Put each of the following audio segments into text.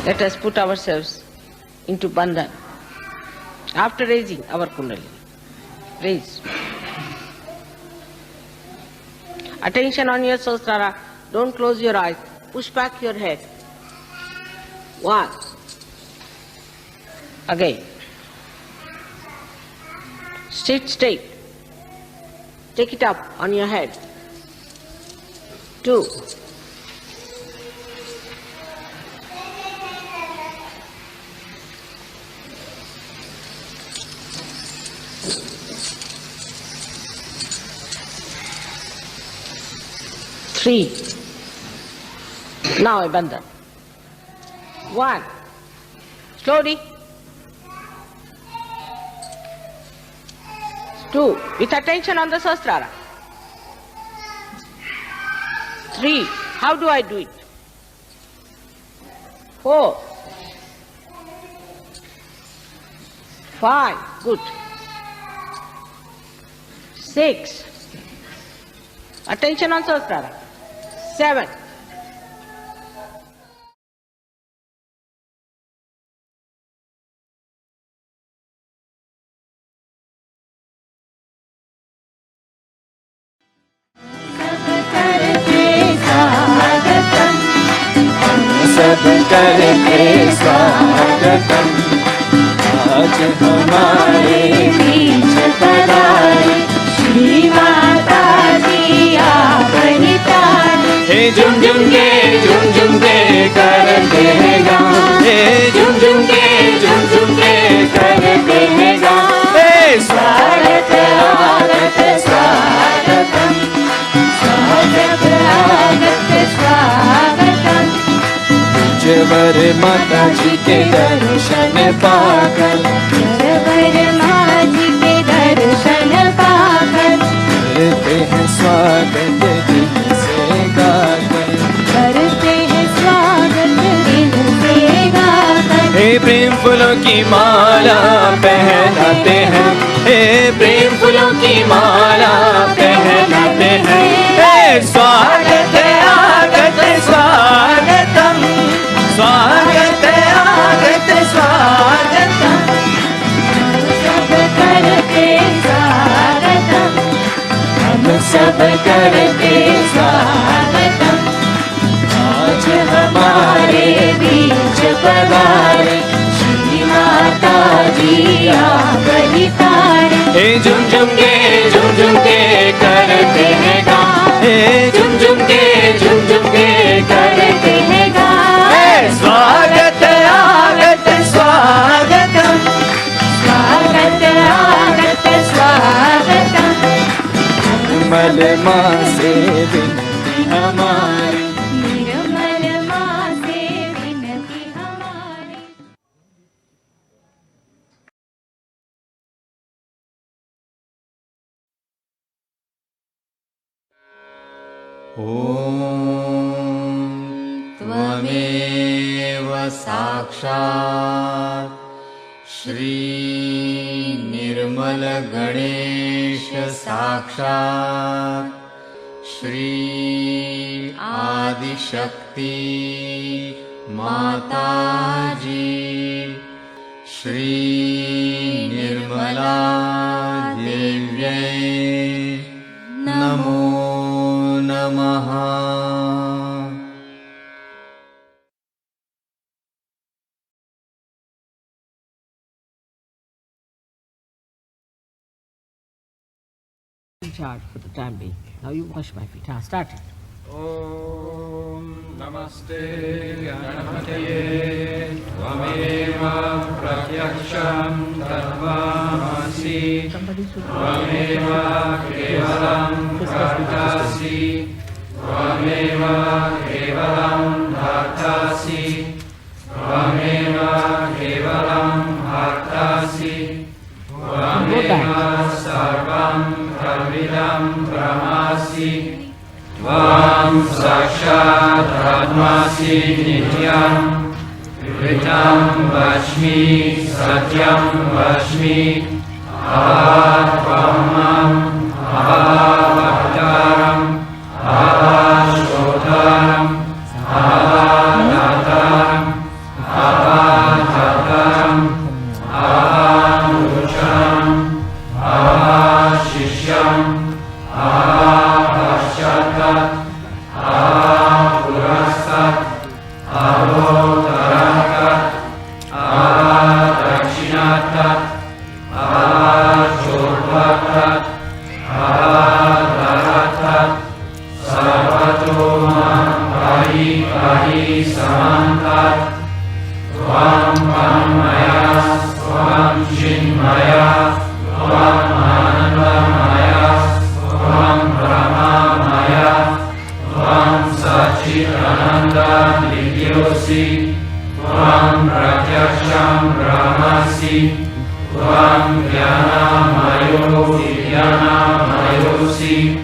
Let us put ourselves into bandan. After raising our kundalini, raise. Attention on your sahasrara. Don't close your eyes. Push back your head. 1. Again. Sit straight. Take it up on your head. 2. 3. Now a bandhan. 1. Slowly. 2. With attention on the sahasrara. 3. How do I do it? 4. 5. Good. 6. Attention on sahasrara. 7. 'सब करते स्वागतम आज हमारे बीच पधारे श्री माता जी आप नितारे हे झुम झुम के करते हैं गाँव हे झुम झुम के करते हैं गाँव हे स्वागत आगत स्वागतम स्वागत आगत स्वागतम जबर माता जी के दर्शन पाकर जबर माता जी के दर्शन पाकर करते हैं स्वागत दिल से गाकर करते हैं स्वागत दिल से गाकर हे प्रेम फूलों की माला पहनाते हैं हे प्रेम फूलों की माला पहनाते हैं हे स्वागत आगत स्वागतम स्वागत आगत स्वागतम सब करते स्वागतम हम सब करते स्वागतम आज हमारे बीच पधारे श्री माता जी आप नितारे हे झुम झुम के करते हैं गाँव हे झुम झुम के करते हैं गाँव स्वागत आगत स्वागतम स्वागत आगत स्वागतम निर्मल माँ से विनती हमारी निर्मल माँ से विनती हमारी त्वमेव साक्षात् श्री निर्मल गणेश साक्षात् श्री आदिशक्ति माता जी श्री निर्मला देव्यै नमो नमः In charge for the time being. Now you wash my feet. Start it. Om Namaste Ganapataye Tvameva Pratyaksham Tattvamasi Tvameva Kevalam Bhartasi Tvameva Kevalam Bhartasi Tvameva Kevalam Bhartasi Tvameva Sarvam Pravidam Brahmasi Tvam Sakshat Atmasi Nityam Vitam Vashmi Satyam Vashmi Ahattvamam Ahavaktaram Ahashrotaram Ahadataram Tvam pratyaksham brahmasi, Tvam jnanamayo vidyanamayossi,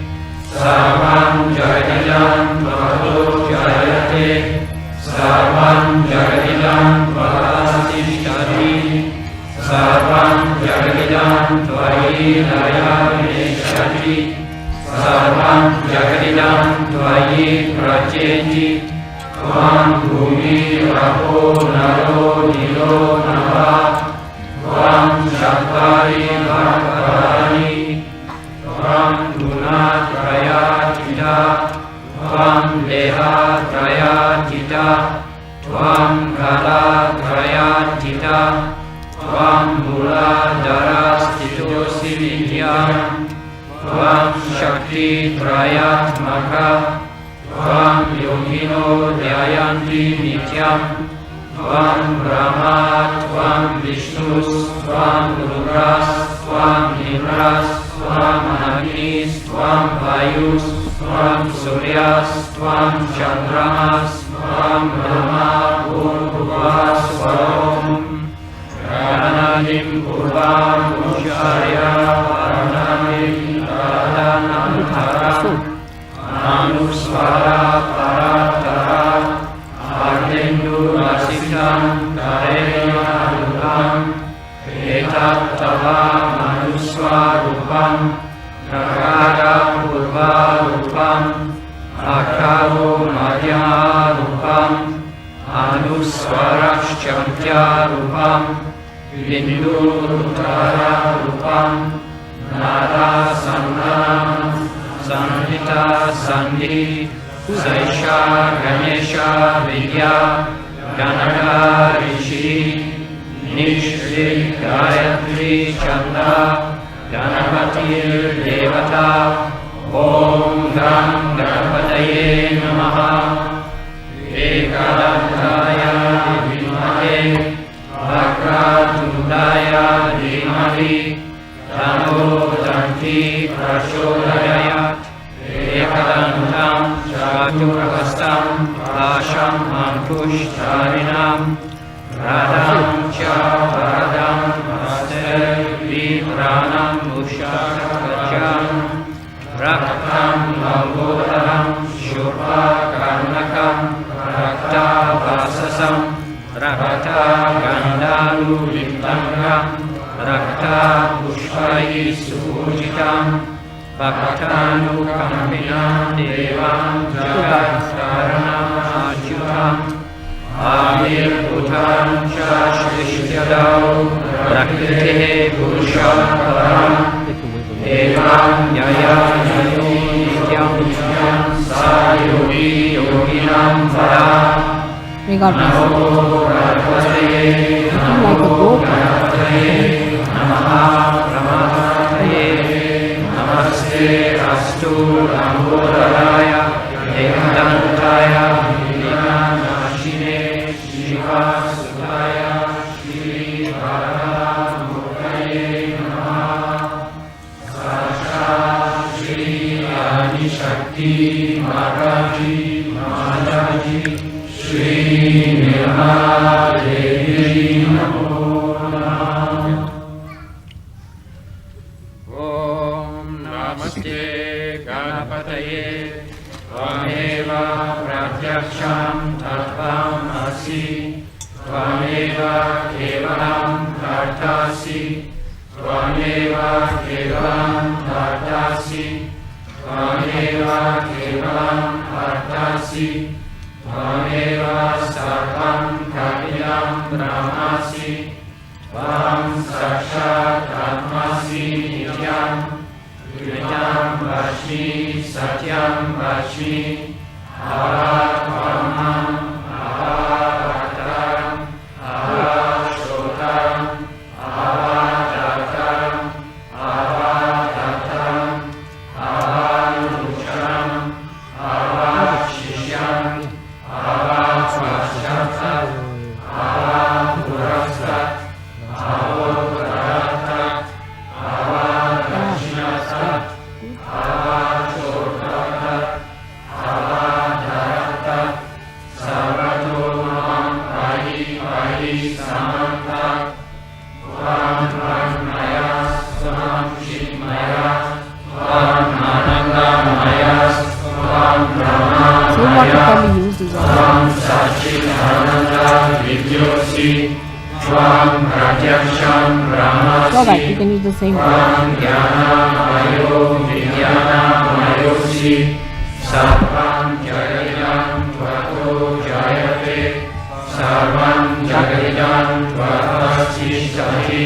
Sarvam jagadidam tvado jayate, Sarvam jagadidam tvadastishtati, Sarvam jagadidam tvayi layavishati, Sarvam jagadidam tvayi pracheti, Tvam bhumi rapo naro nilo nava, Tvam shattari bhagavani, Tvam gunatrayatita, Tvam dehatrayatita, Tvam kalatrayatita, Tvam muladharastitosi vidyam, Tvam shakti trayatmaka, Tvam yogino dhyayanti nityam, Tvam brahma, Tvam vishnus, Tvam rudras, Tvam indras, Tvam agnis, Tvam vayus, Tvam suryas, Tvam chandramas, Tvam brahma purvasvarom, Pranadim purvam ucharya varnadim pradanantharam, Anusvara paratara, Ardendu Vasitam Kareyanadukam, Etat Tava Manusvarupam, Nakara Purvarupam, Akaro Madhyamarupam, Anusvarashchamtyarupam, Vinduruttararupam, Nara Sandhanam, Sandhita Sandhi, Saisha Ganesha Vidya, Ganaka Rishi, Nishri Gayatri Chanda, Ganapatir Devata, Om Gam Ganapataye Namaha, Ekadantaya Vimahe, Vakratundaya Dhimahi, Tano Tanti Prachodayat, Ekadantam Chaturvastam Asham Ankushtarinam, Radham Cha Varadam Vaster Vipranam Ushakajam, Raktam Lambodaram Shurva Karnakam, Rakta Vasasam, Rakta Gandalu Liptangam, Rakta Pushpayi Sujitam, Bhaktanu Kampinam Devam Jagatkaranam Achyutam, Amir Putam Shashvishyadau, Prakriti Purusham Param, Evam Yaya Yayo Nityam Nityam Sayogi Yoginam Vara, Namo Bhagavate, Namo Ganapataye, Namaha Pramataye, Namaste Astu Nambodharaya, Ekadantaya, Vinamashine, Shivasudaya, Shri Bharadamurtaye Namaha, Sasha Shri Adishakti Mataji, Shri Nirmala Namo Namah. Om Namaste Ganapataye, Tvameva Pratyaksham Tattvam Asi, Tvameva Kevalam Kartasi, Tvameva Kevalam Kartasi, Tvameva Kevalam Kartasi, Tvameva Sarvam Kapidam Brahmasi, Tvam Sakshat Atmasi Nityam, Kritam Vashmi Satyam Vashmi, Avatvarmam, Avataram, Avashrotam, Avadatam, Avadatam, Avanucham, Avashishyam, Avasvashatam, Avapurastat, Vari Samanta Tvam Varnaya Tvam Shimaya Tvam Anandamaya Tvam Brahmamaya Tvam Sachidananda Vidyosi Tvam Pratyaksham Brahmasi you can use the same Tvam Jnanamayo Vijnanamayosi Sarvam Jagayam Tvato Jayate Sarvam Jagadidam Tvasishati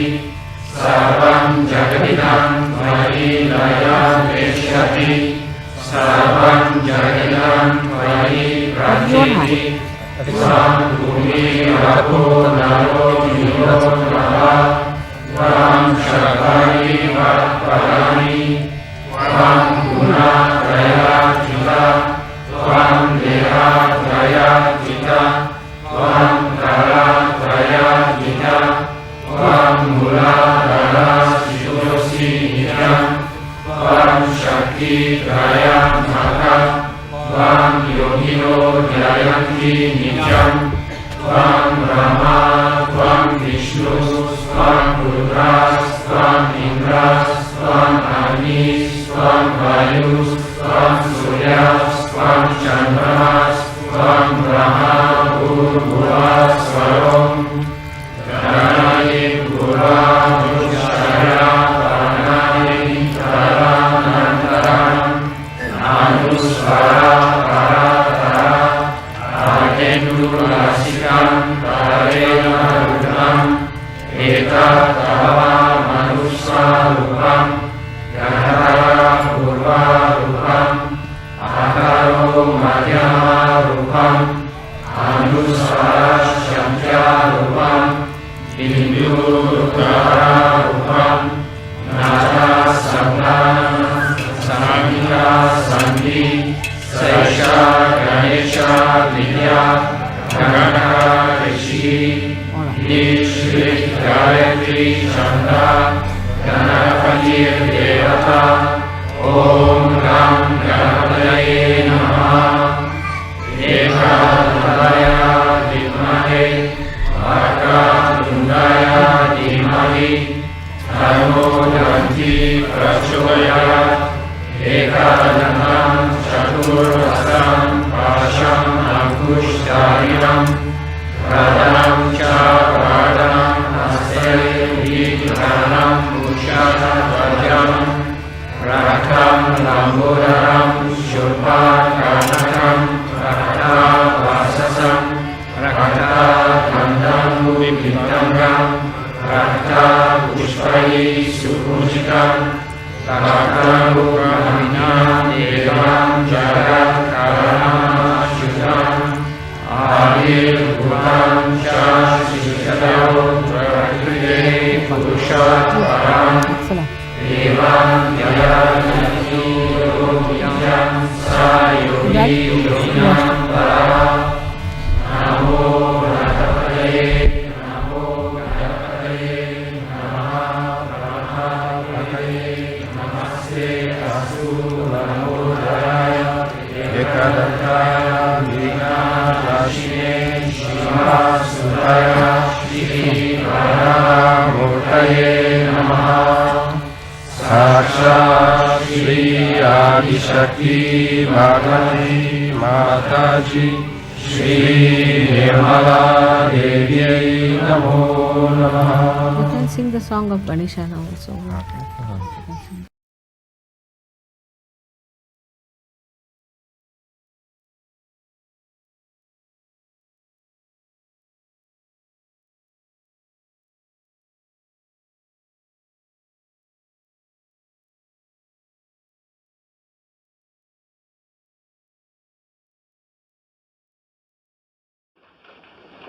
Sarvam Jagadidam Tvailayam Veshati Sarvam Jagadidam Tvai Prajiti Tvam Bhumi Rapo Naro Niro Maha Tvam Shakari Vatpadani Tvam Guna Traya Jita Tvam Deha Traya Jita Tvam Kala Traya Jita Tvam Mula Rara Sidosi Nityam Tvam Shakti Traya Maka Tvam Yogino Jayanti Nityam Tvam Brahma Tvam Vishnu Tvam Rudras Tvam Indras Tvam Agnis Tvam Vayus Tvam Suryas Tvam Chandramas Tvam Brahma Bhuvas Swarom Janayim Gura Nushaya Paranayim Taranantaram Anusvara Paratara Akendu Rasikam Parena Rudam Eta Tava Manusvarupam Gandhara Purvarupam Akaro Madhyamarupam Anusvara Shamkyarupam Indurupam Nara Samdana Samhita Sandhi Saisha Ganesha Vidya Ganga Rishi Ishrit Gayatri Chanda Ganapati Devata Om Ram Ganapataye Namaha Ekadaya Vidmahe Vaka Kundaya Dhimahi Dharmo Danti Prachodaya Ekadantam Chaturasam Pasham Ankushtarinam Pradam Chapadam Haste Vidhanam Ushana Vajam Rakam Lambodaram Shurpa Kanakam Rakata Vasasam Rakata Kandam Vipitangam Rakata Pushpayi Supujikam Rakam Brahmina Devam Jagat Karama Shudam Adir Bhutam Shashishadao Prakrite Purushat Param Devam Yayati Yogyam Sayogi Yoginam Para Namo Radhapade Namo Radhapade Namaha Namaha Radhapade Namaste Asu Lamodaya Ekadantaya Vina Rashine Shima Sudaya Shri Vara Murtaye Namaha Saksha Shri Adi Shakti Bhagavati Mataji Shri Nirmala Devi Namo Namaha. You can sing the song of Ganesha now also.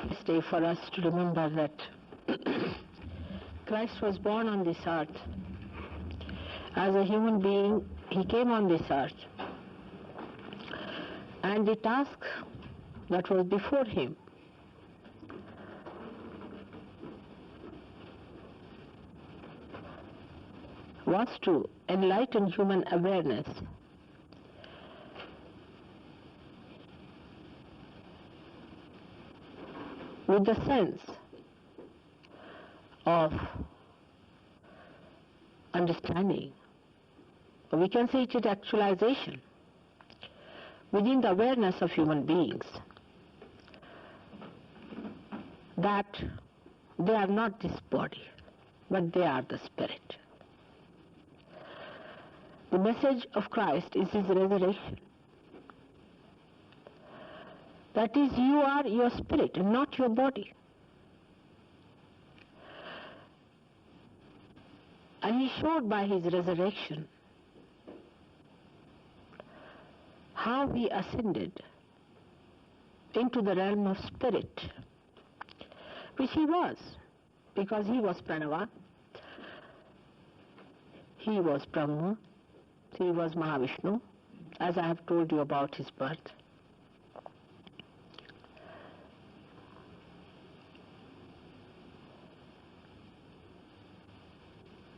This day for us to remember that Christ was born on this earth. As a human being, he came on this earth. And the task that was before him was to enlighten human awareness with the sense of understanding, or we can say it is actualization within the awareness of human beings, that they are not this body, but they are the spirit. The message of Christ is His resurrection. That is, you are your spirit and not your body. And He showed by His resurrection how He ascended into the realm of spirit, which He was, because He was Pranava, He was Brahma, He was Mahavishnu, as I have told you about His birth.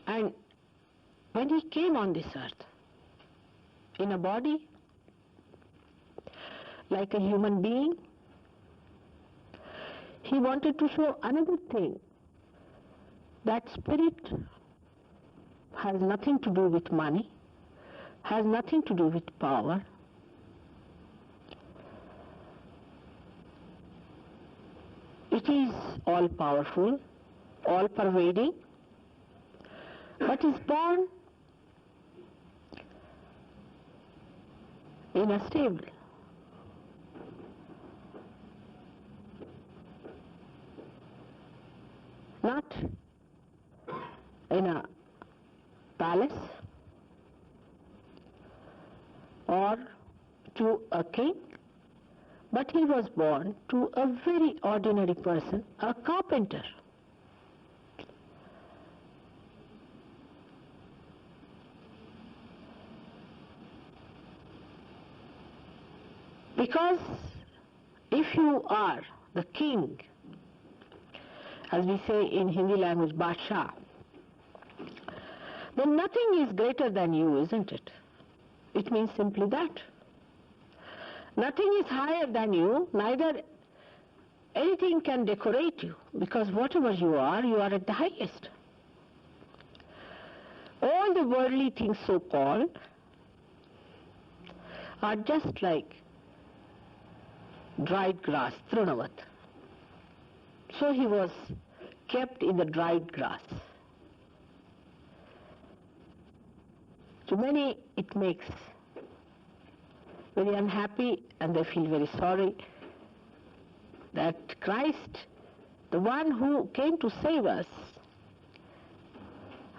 And when He came on this earth, in a body, like a human being, He wanted to show another thing, that spirit has nothing to do with money, has nothing to do with power. It is all powerful, all pervading, but is born in a stable. Not in a palace or to a king, but he was born to a very ordinary person, a carpenter. Because if you are the king, as we say in Hindi language, Badshah, then nothing is greater than you, isn't it? It means simply that. Nothing is higher than you, neither anything can decorate you, because whatever you are at the highest. All the worldly things, so-called, are just like dried grass, Trinavat. So he was kept in the dried grass. To many it makes very unhappy, and they feel very sorry that Christ, the one who came to save us,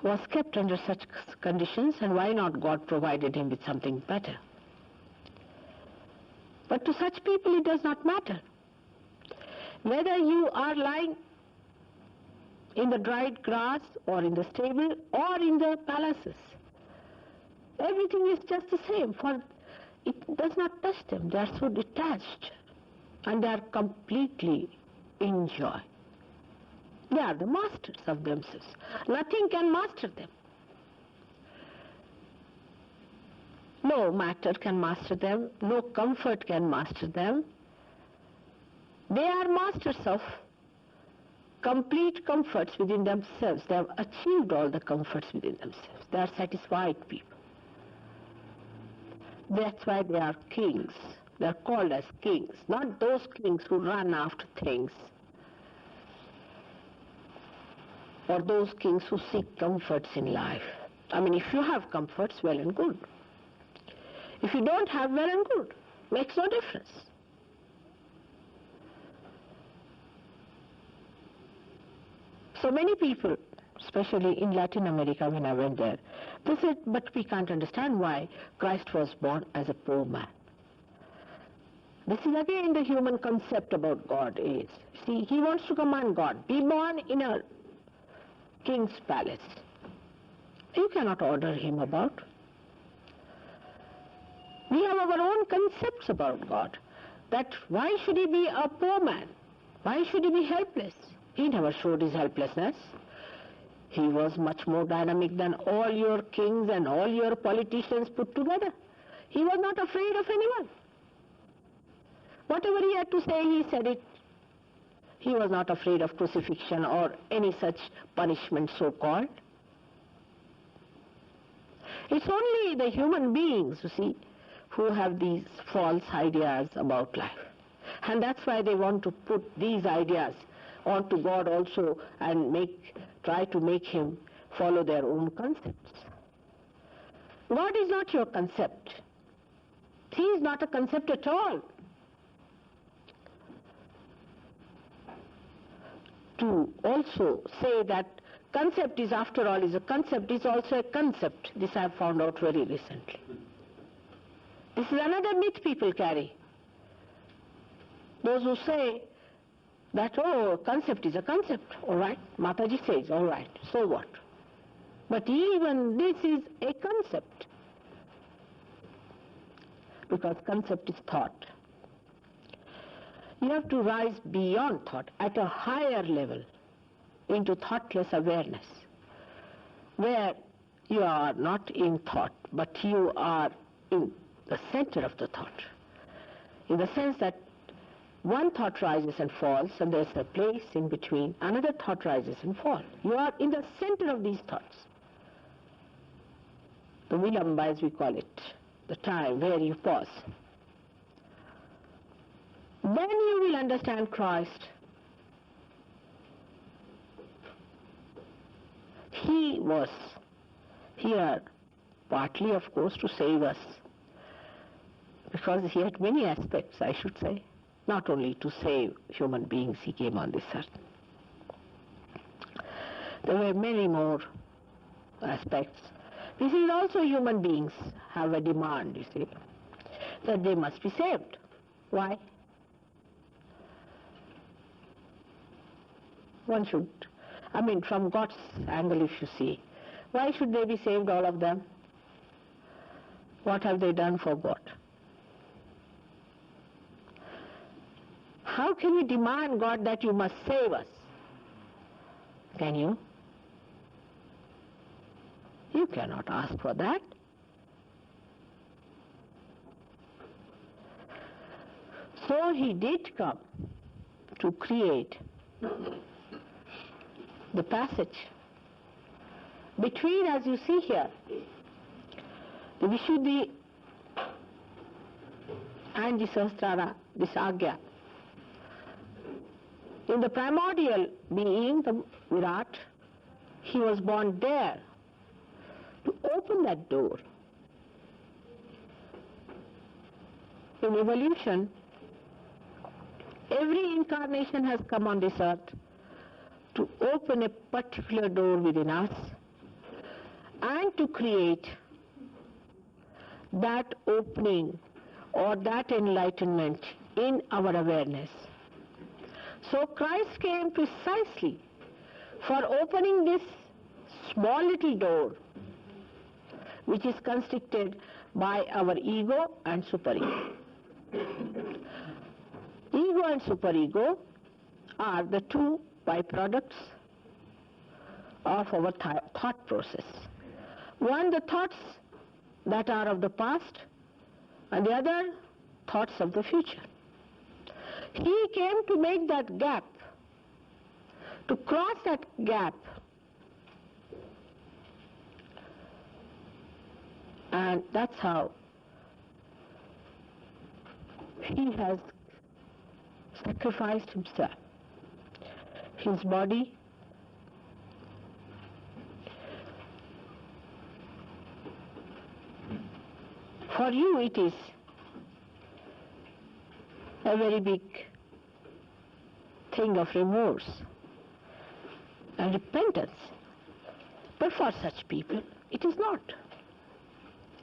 was kept under such conditions, and why not God provided him with something better? But to such people it does not matter whether you are lying in the dried grass or in the stable or in the palaces. Everything is just the same, for it does not touch them. They are so detached and they are completely in joy. They are the masters of themselves. Nothing can master them. No matter can master them, no comfort can master them. They are masters of complete comforts within themselves. They have achieved all the comforts within themselves. They are satisfied people. That's why they are kings. They are called as kings, not those kings who run after things, or those kings who seek comforts in life. I mean, if you have comforts, well and good. If you don't have, well and good. Makes no difference. So many people, especially in Latin America when I went there, they said, but we can't understand why Christ was born as a poor man. This is again the human concept about God is. See, he wants to command God, be born in a king's palace. You cannot order him about. We have our own concepts about God. That why should he be a poor man? Why should he be helpless? He never showed his helplessness. He was much more dynamic than all your kings and all your politicians put together. He was not afraid of anyone. Whatever he had to say, he said it He was not afraid of crucifixion or any such punishment so-called. It's only the human beings, you see, who have these false ideas about life. And that's why they want to put these ideas onto God also and try to make him follow their own concepts. God is not your concept. He is not a concept at all. To also say that concept is after all is a concept is also a concept. This I have found out very recently. This is another myth people carry. Those who say that, oh, concept is a concept, all right, Mataji says, all right, so what? But even this is a concept, because concept is thought. You have to rise beyond thought, at a higher level, into thoughtless awareness, where you are not in thought, but you are in the center of the thought, in the sense that one thought rises and falls, and there's a place in between, another thought rises and falls. You are in the center of these thoughts. The vilamba, as we call it, the time where you pause. Then you will understand Christ. He was here, partly of course to save us, because he had many aspects, I should say. Not only to save human beings, he came on this earth. There were many more aspects. This is also human beings have a demand, you see, that they must be saved. Why? One should, from God's angle if you see, why should they be saved, all of them? What have they done for God? How can you demand, God, that you must save us? Can you? You cannot ask for that. So he did come to create the passage between, as you see here, the Vishuddhi and the Sahasrara, this Agya. In the primordial being, the Virat, he was born there to open that door. In evolution, every incarnation has come on this earth to open a particular door within us and to create that opening or that enlightenment in our awareness. So Christ came precisely for opening this small little door, which is constricted by our ego and superego. Ego and superego are the two byproducts of our thought process. One, the thoughts that are of the past, and the other, thoughts of the future. He came to make that gap, to cross that gap, and that's how he has sacrificed himself, his body, for you it is a very big thing of remorse and repentance. But for such people, it is not.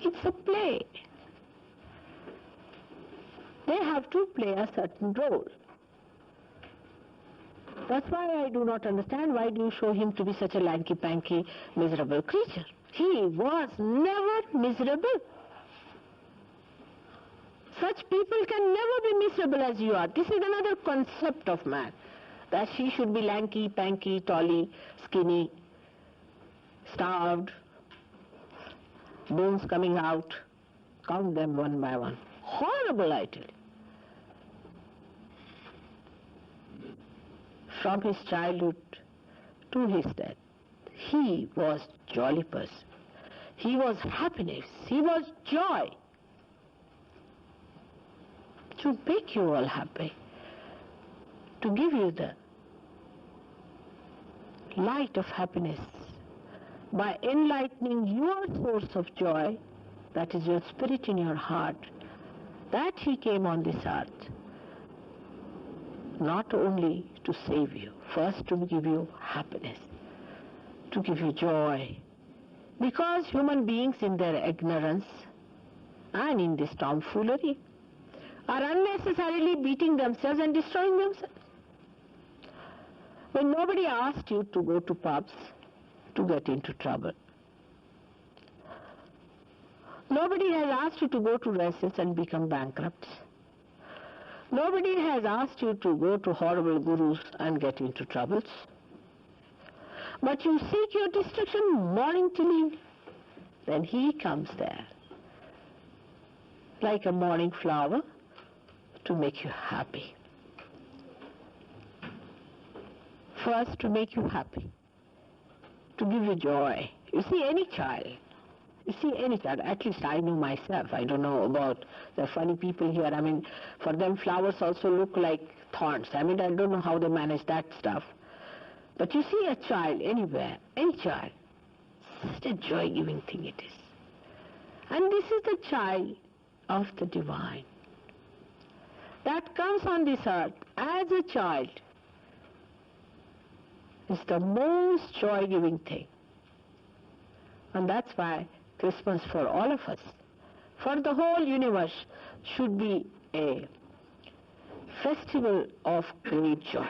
It's a play. They have to play a certain role. That's why I do not understand why do you show him to be such a lanky-panky, miserable creature. He was never miserable. Such people can never be miserable as you are. This is another concept of man, that he should be lanky, panky, tally, skinny, starved, bones coming out, count them one by one. Horrible, I tell you. from his childhood to his death, he was jolly person. He was happiness. He was joy. To make you all happy, to give you the light of happiness by enlightening your source of joy, that is your spirit in your heart, that he came on this earth, not only to save you, first to give you happiness, to give you joy. Because human beings in their ignorance and in this tomfoolery are unnecessarily beating themselves and destroying themselves. When nobody asked you to go to pubs to get into trouble, nobody has asked you to go to races and become bankrupt. Nobody has asked you to go to horrible gurus and get into troubles. But you seek your destruction morning till evening. Then he comes there, like a morning flower, to make you happy. First, to make you happy, to give you joy. You see, any child, at least I know myself, I don't know about the funny people here. I mean, for them flowers also look like thorns. I mean, I don't know how they manage that stuff. But you see a child anywhere, any child, such a joy-giving thing it is. And this is the child of the divine that comes on this earth as a child. It's the most joy-giving thing. And that's why Christmas for all of us, for the whole universe, should be a festival of great joy.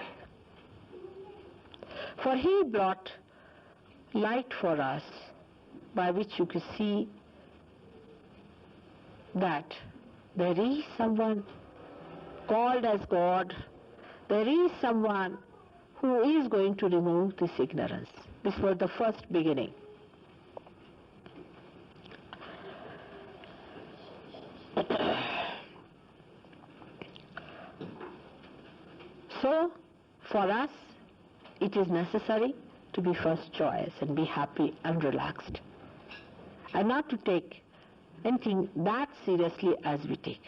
For he brought light for us by which you can see that there is someone called as God, there is someone who is going to remove this ignorance. This was the first beginning. So, for us, it is necessary to be first joyous and be happy and relaxed, and not to take anything that seriously as we take.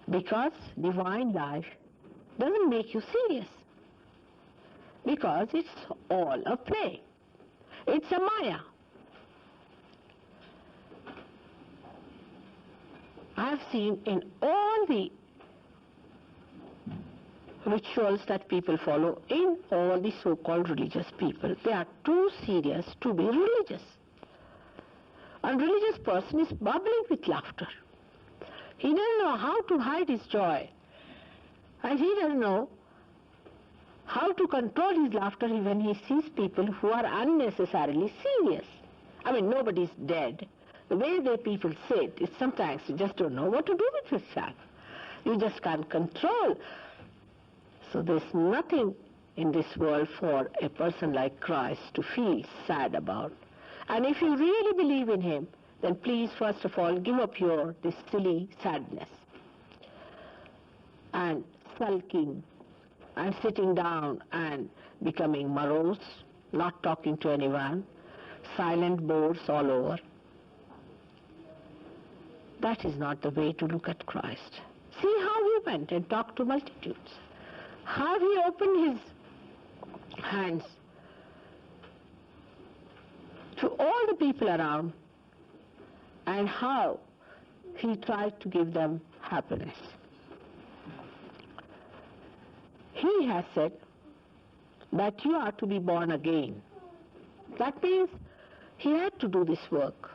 Because divine life doesn't make you serious, because it's all a play. It's a maya. I've seen in all the rituals that people follow, in all the so-called religious people, they are too serious to be religious. A religious person is bubbling with laughter. He doesn't know how to hide his joy, and he doesn't know how to control his laughter when he sees people who are unnecessarily serious. I mean, nobody's dead. The way the people say it is sometimes you just don't know what to do with yourself. You just can't control. So there's nothing in this world for a person like Christ to feel sad about. And if you really believe in him, then please first of all give up this silly sadness and sulking and sitting down and becoming morose, not talking to anyone, silent bores all over. That is not the way to look at Christ. See how he went and talked to multitudes. How he opened his hands to all the people around, and how he tried to give them happiness. He has said that you are to be born again. That means he had to do this work,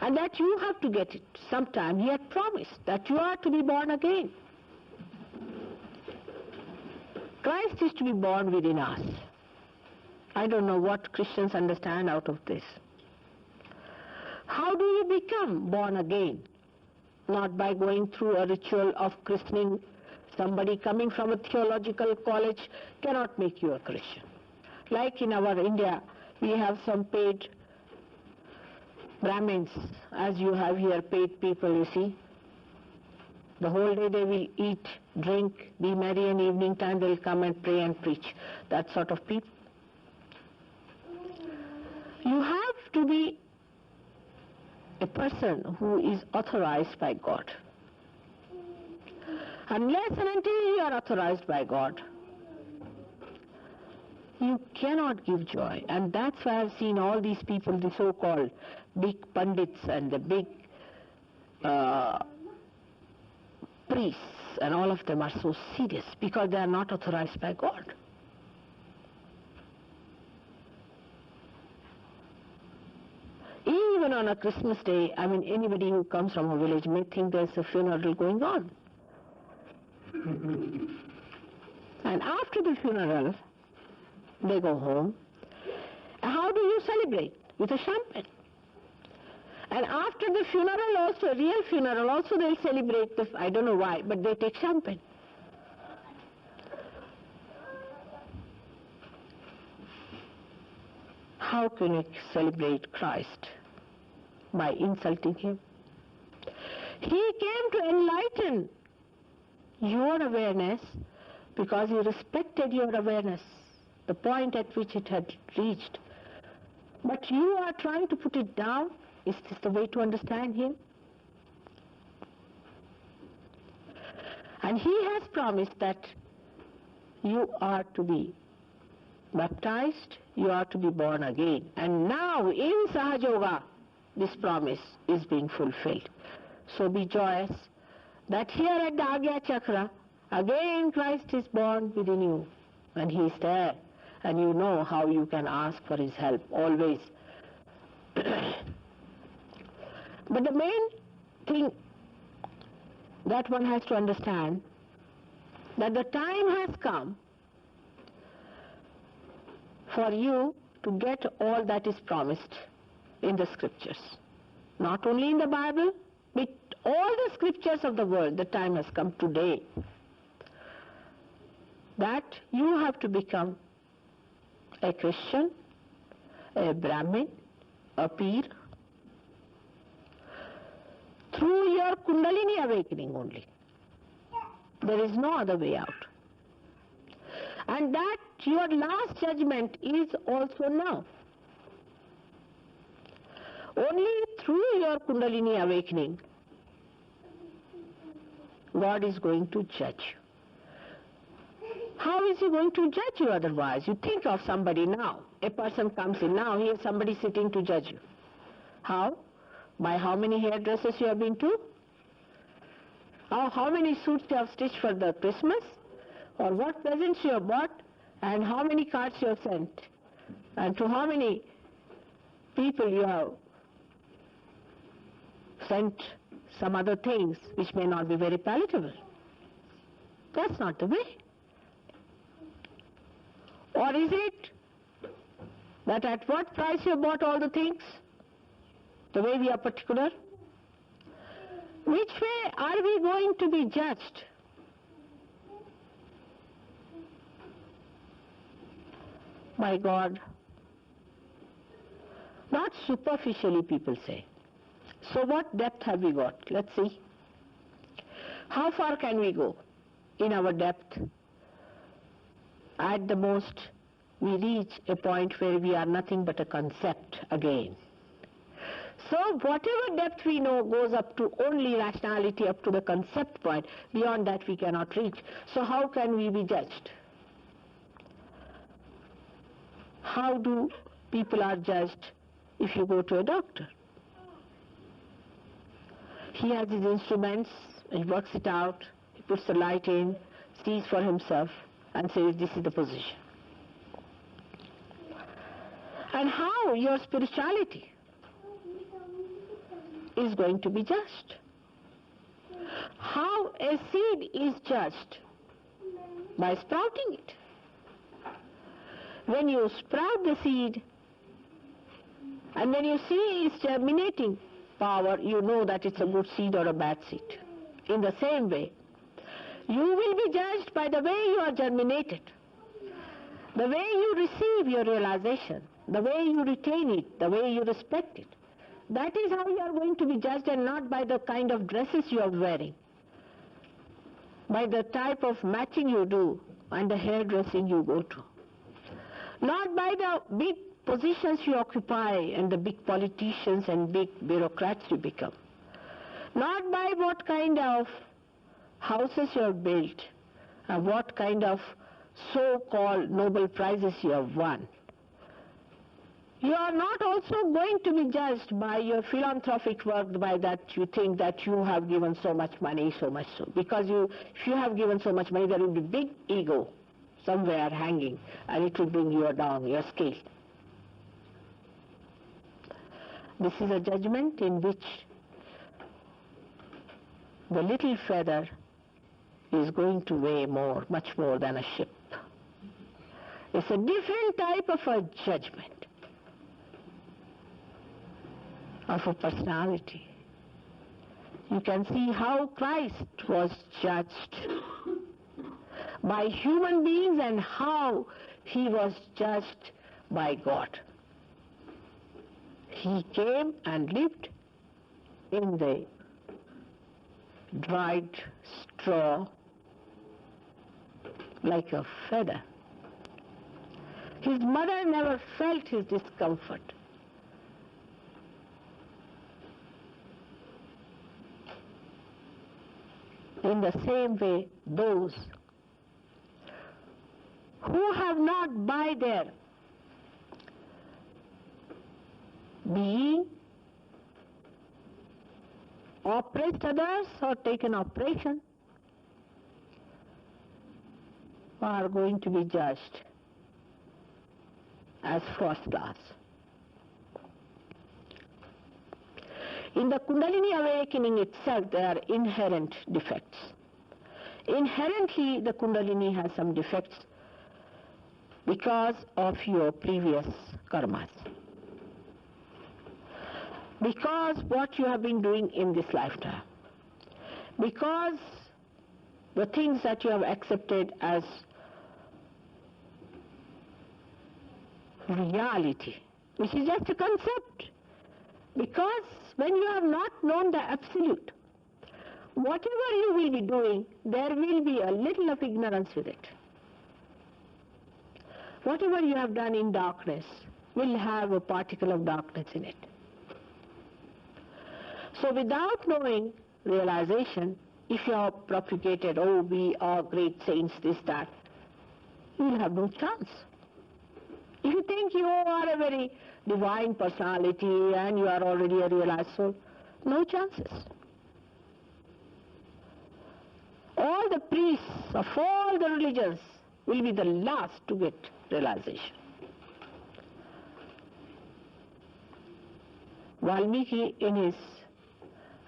and that you have to get it sometime. He had promised that you are to be born again. Christ is to be born within us. I don't know what Christians understand out of this. How do you become born again? Not by going through a ritual of christening. Somebody coming from a theological college cannot make you a Christian. Like in our India, we have some paid Brahmins, as you have here paid people, you see. The whole day they will eat, drink, be merry, and evening time they will come and pray and preach. That sort of people. You have to be a person who is authorized by God. Unless and until you are authorized by God, you cannot give joy. And that's why I've seen all these people, the so-called big pundits and the big priests, and all of them are so serious because they are not authorized by God. Even on a Christmas day, anybody who comes from a village may think there's a funeral going on. And after the funeral, they go home. How do you celebrate? With a champagne. And after the funeral also, real funeral also, they'll celebrate, I don't know why, but they take champagne. How can you celebrate Christ? By insulting him. He came to enlighten your awareness because he respected your awareness, the point at which it had reached. But you are trying to put it down. Is this the way to understand him? And he has promised that you are to be baptized, you are to be born again. And now in Sahaja Yoga, this promise is being fulfilled. So be joyous that here at the Agya Chakra, again Christ is born within you. And he is there. And you know how you can ask for his help, always. But the main thing that one has to understand, that the time has come for you to get all that is promised in the scriptures. Not only in the Bible, but all the scriptures of the world. The time has come today that you have to become a Christian, a Brahmin, a Peer, through your Kundalini awakening only. There is no other way out. And that your last judgment is also now. Only through your Kundalini awakening, God is going to judge you. How is he going to judge you otherwise? You think of somebody now. A person comes in now, here somebody sitting to judge you. How? By how many hairdressers you have been to? How many suits you have stitched for the Christmas? Or what presents you have bought? And how many cards you have sent? And to how many people you have sent some other things which may not be very palatable. That's not the way. Or is it that at what price you bought all the things? The way we are particular? Which way are we going to be judged? By God. Not superficially, people say. So what depth have we got? Let's see. How far can we go in our depth? At the most, we reach a point where we are nothing but a concept again. So whatever depth we know goes up to only rationality, up to the concept point. Beyond that we cannot reach. So how can we be judged? How do people are judged if you go to a doctor? He has his instruments, he works it out, he puts the light in, sees for himself and says this is the position. And how your spirituality is going to be judged? How a seed is judged? By sprouting it. When you sprout the seed and when you see its germinating power, you know that it's a good seed or a bad seed. In the same way, you will be judged by the way you are germinated, the way you receive your realization, the way you retain it, the way you respect it. That is how you are going to be judged, and not by the kind of dresses you are wearing. by the type of matching you do and the hairdressing you go to. Not by the big positions you occupy and the big politicians and big bureaucrats you become. Not by what kind of houses you have built and what kind of so-called Nobel Prizes you have won. You are not also going to be judged by your philanthropic work, by that you think that you have given so much money, so much so. Because if you have given so much money, there will be big ego somewhere hanging, and it will bring you down, your scale. This is a judgment in which the little feather is going to weigh more, much more than a ship. It's a different type of a judgment of a personality. You can see how Christ was judged by human beings and how he was judged by God. He came and lived in the dried straw like a feather. His mother never felt his discomfort. In the same way, those who have not by their being oppressed others or taken oppression are going to be judged as first class. In the Kundalini awakening itself, there are inherent defects. Inherently, the Kundalini has some defects because of your previous karmas. Because what you have been doing in this lifetime. Because the things that you have accepted as reality, which is just a concept. Because when you have not known the absolute, whatever you will be doing, there will be a little of ignorance with it. Whatever you have done in darkness will have a particle of darkness in it. So without knowing realization, if you are propagated, oh, we are great saints, this, that, you will have no chance. If you think you are a very divine personality and you are already a realized soul, no chances. All the priests of all the religions will be the last to get realization. Valmiki in his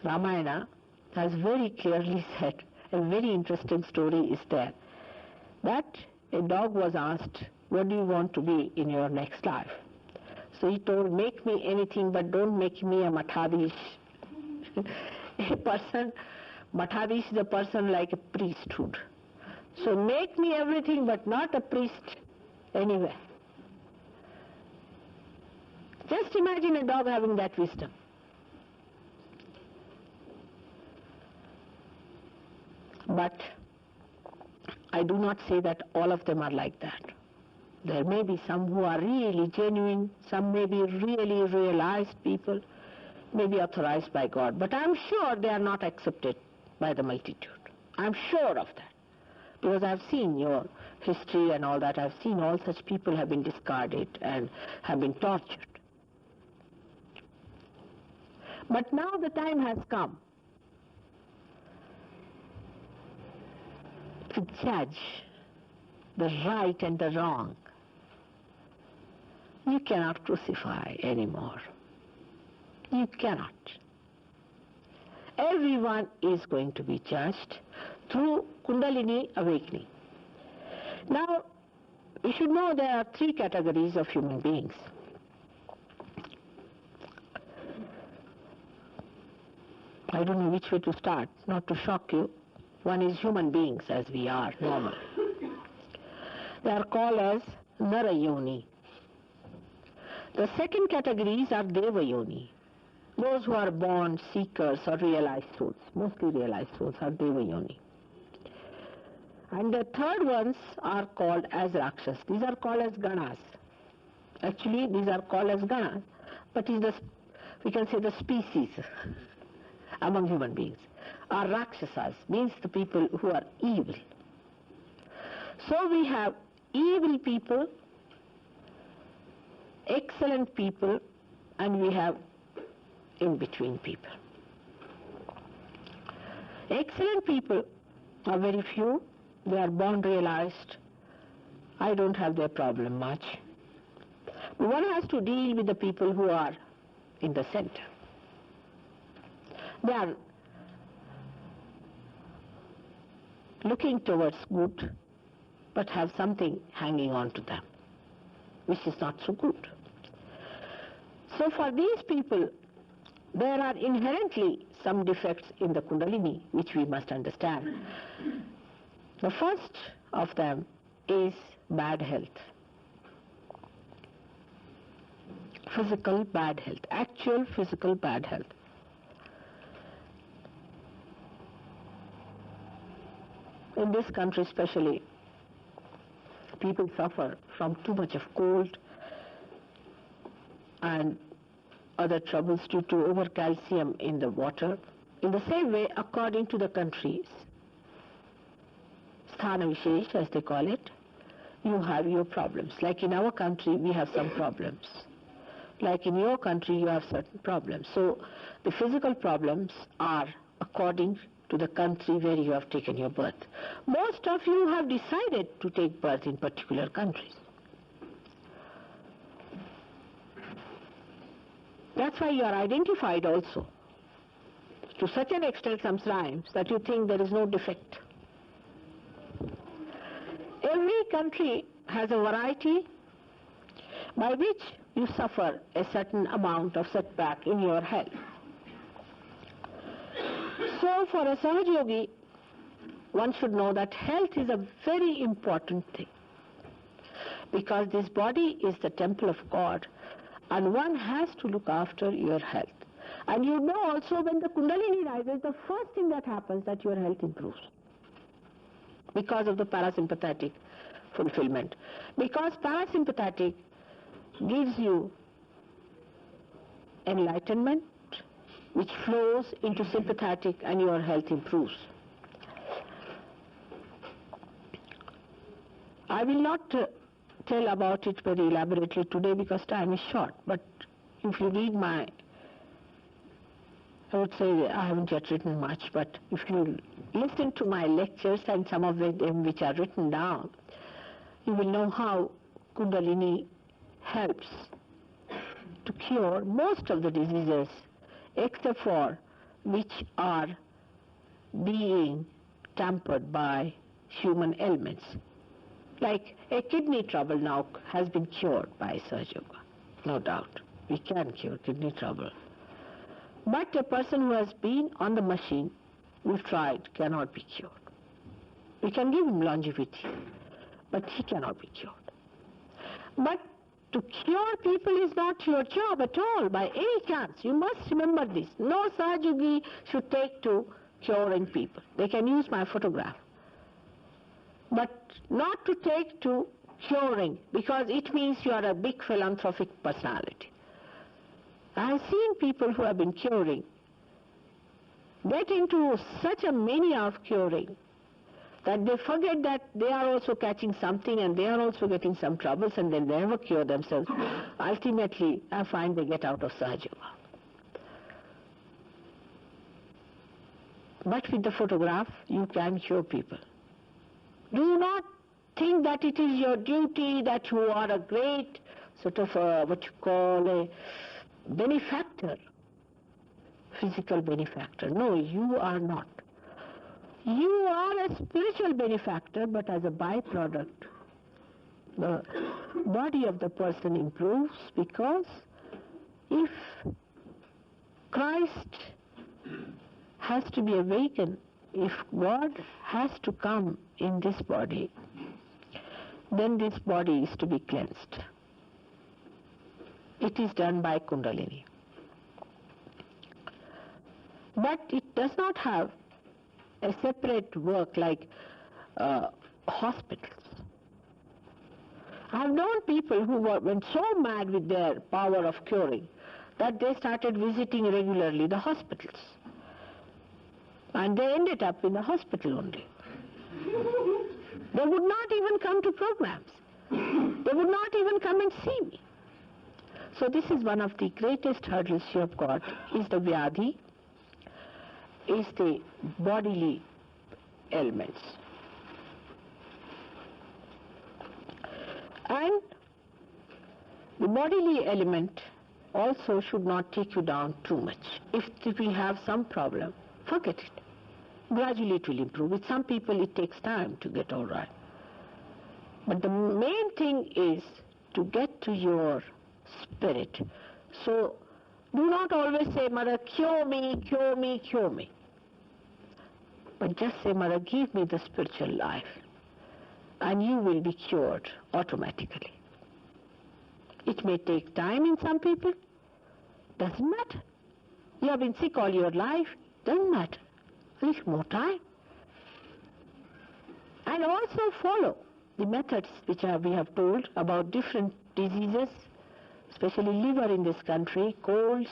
Ramayana has very clearly said, a very interesting story is there, that a dog was asked, what do you want to be in your next life? So he told, make me anything but don't make me a Mathadish. A person, Mathadish is a person like a priesthood. So make me everything but not a priest anywhere. Just imagine a dog having that wisdom. But I do not say that all of them are like that. There may be some who are really genuine, some may be really realized people, may be authorized by God. But I'm sure they are not accepted by the multitude. I'm sure of that. Because I've seen your history and all that. I've seen all such people have been discarded and have been tortured. But now the time has come to judge the right and the wrong. You cannot crucify anymore. You cannot. Everyone is going to be judged through Kundalini awakening. Now, you should know there are three categories of human beings. I don't know which way to start, not to shock you. One is human beings as we are, normal. They are called as Narayoni. The second categories are Devayoni. Those who are born seekers or realized souls, mostly realized souls are Devayoni. And the third ones are called as Rakshas. These are called as Ganas. Actually, these are called as Ganas, but we can say the species among human beings. Are Rakshasas, means the people who are evil. So we have evil people, excellent people, and we have in-between people. Excellent people are very few. They are born realized. I don't have their problem much. But one has to deal with the people who are in the center. They are looking towards good, but have something hanging on to them, which is not so good. So for these people, there are inherently some defects in the Kundalini, which we must understand. The first of them is bad health. Physical bad health, actual physical bad health. In this country especially, people suffer from too much of cold and other troubles due to over-calcium in the water. In the same way, according to the countries, Sthana Vishesh, as they call it, you have your problems. Like in our country, we have some problems. Like in your country, you have certain problems. So the physical problems are according to the country where you have taken your birth. Most of you have decided to take birth in particular countries. That's why you are identified also, to such an extent sometimes that you think there is no defect. Every country has a variety by which you suffer a certain amount of setback in your health. So for a Sahaj Yogi, one should know that health is a very important thing, because this body is the temple of God, and one has to look after your health. And you know also, when the Kundalini rises, the first thing that happens that your health improves, because of the parasympathetic fulfillment. Because parasympathetic gives you enlightenment, which flows into sympathetic, and your health improves. I will not tell about it very elaborately today because time is short, but if you read I would say I haven't yet written much, but if you listen to my lectures and some of them which are written down, you will know how Kundalini helps to cure most of the diseases except for which are being tampered by human ailments. Like a kidney trouble now has been cured by Sahaj Yoga, no doubt. We can cure kidney trouble. But a person who has been on the machine, we've tried, cannot be cured. We can give him longevity, but he cannot be cured. But to cure people is not your job at all, by any chance. You must remember this. No Sahaj Yogi should take to curing people. They can use my photograph, but not to take to curing, because it means you are a big philanthropic personality. I have seen people who have been curing get into such a mania of curing that they forget that they are also catching something and they are also getting some troubles, and they never cure themselves. Ultimately, I find they get out of Sahaj Yoga. But with the photograph, you can cure people. Do not think that it is your duty, that you are a great sort of what you call a benefactor, physical benefactor. No, you are not. You are a spiritual benefactor, but as a byproduct, the body of the person improves, because if Christ has to be awakened, if God has to come in this body, then this body is to be cleansed. It is done by Kundalini. But it does not have a separate work like hospitals. I have known people who went so mad with their power of curing that they started visiting regularly the hospitals. And they ended up in the hospital only. They would not even come to programs. They would not even come and see me. So this is one of the greatest hurdles you have got, is the vyadhi, is the bodily ailments. And the bodily element also should not take you down too much. If we have some problem, forget it. Gradually it will improve. With some people it takes time to get all right. But the main thing is to get to your spirit. So do not always say, Mother, cure me, cure me, cure me. But just say, Mother, give me the spiritual life. And you will be cured automatically. It may take time in some people. Doesn't matter. You have been sick all your life. Doesn't matter. A little more time. And also follow the methods which we have told about different diseases, especially liver in this country, colds,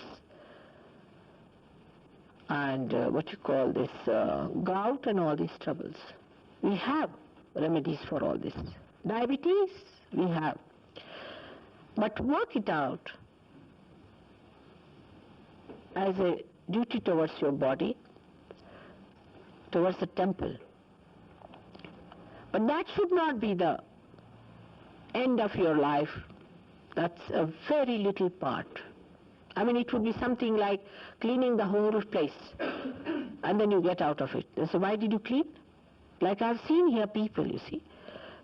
and gout and all these troubles. We have remedies for all this. Diabetes, we have. But work it out as a duty towards your body, towards the temple. But that should not be the end of your life. That's a very little part. I mean, it would be something like cleaning the whole place and then you get out of it. So why did you clean? Like I've seen here people, you see.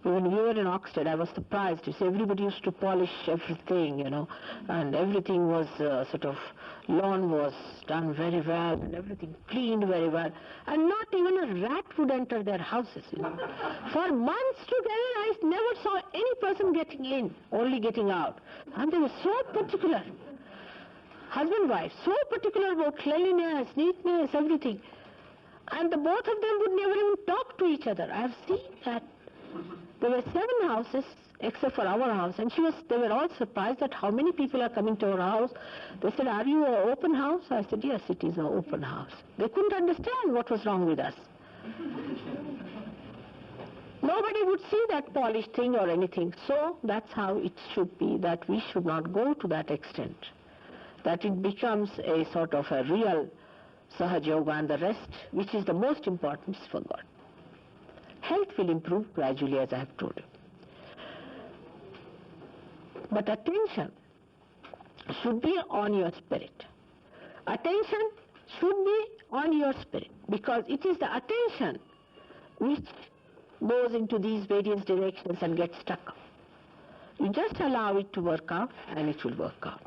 When we were in Oxford, I was surprised. You see, everybody used to polish everything, and everything was lawn was done very well, and everything cleaned very well, and not even a rat would enter their houses, For months together, I never saw any person getting in, only getting out. And they were so particular. Husband, wife, so particular about cleanliness, neatness, everything. And the both of them would never even talk to each other. I have seen that. There were 7 houses except for our house, and they were all surprised at how many people are coming to our house. They said, "Are you an open house?" I said, "Yes, it is an open house." They couldn't understand what was wrong with us. Nobody would see that polished thing or anything. So that's how it should be, that we should not go to that extent, that it becomes a sort of a real sahaj yoga and the rest, which is the most important, is for God. Health will improve gradually, as I have told you. But attention should be on your spirit. Attention should be on your spirit, because it is the attention which goes into these various directions and gets stuck. You just allow it to work out and it will work out.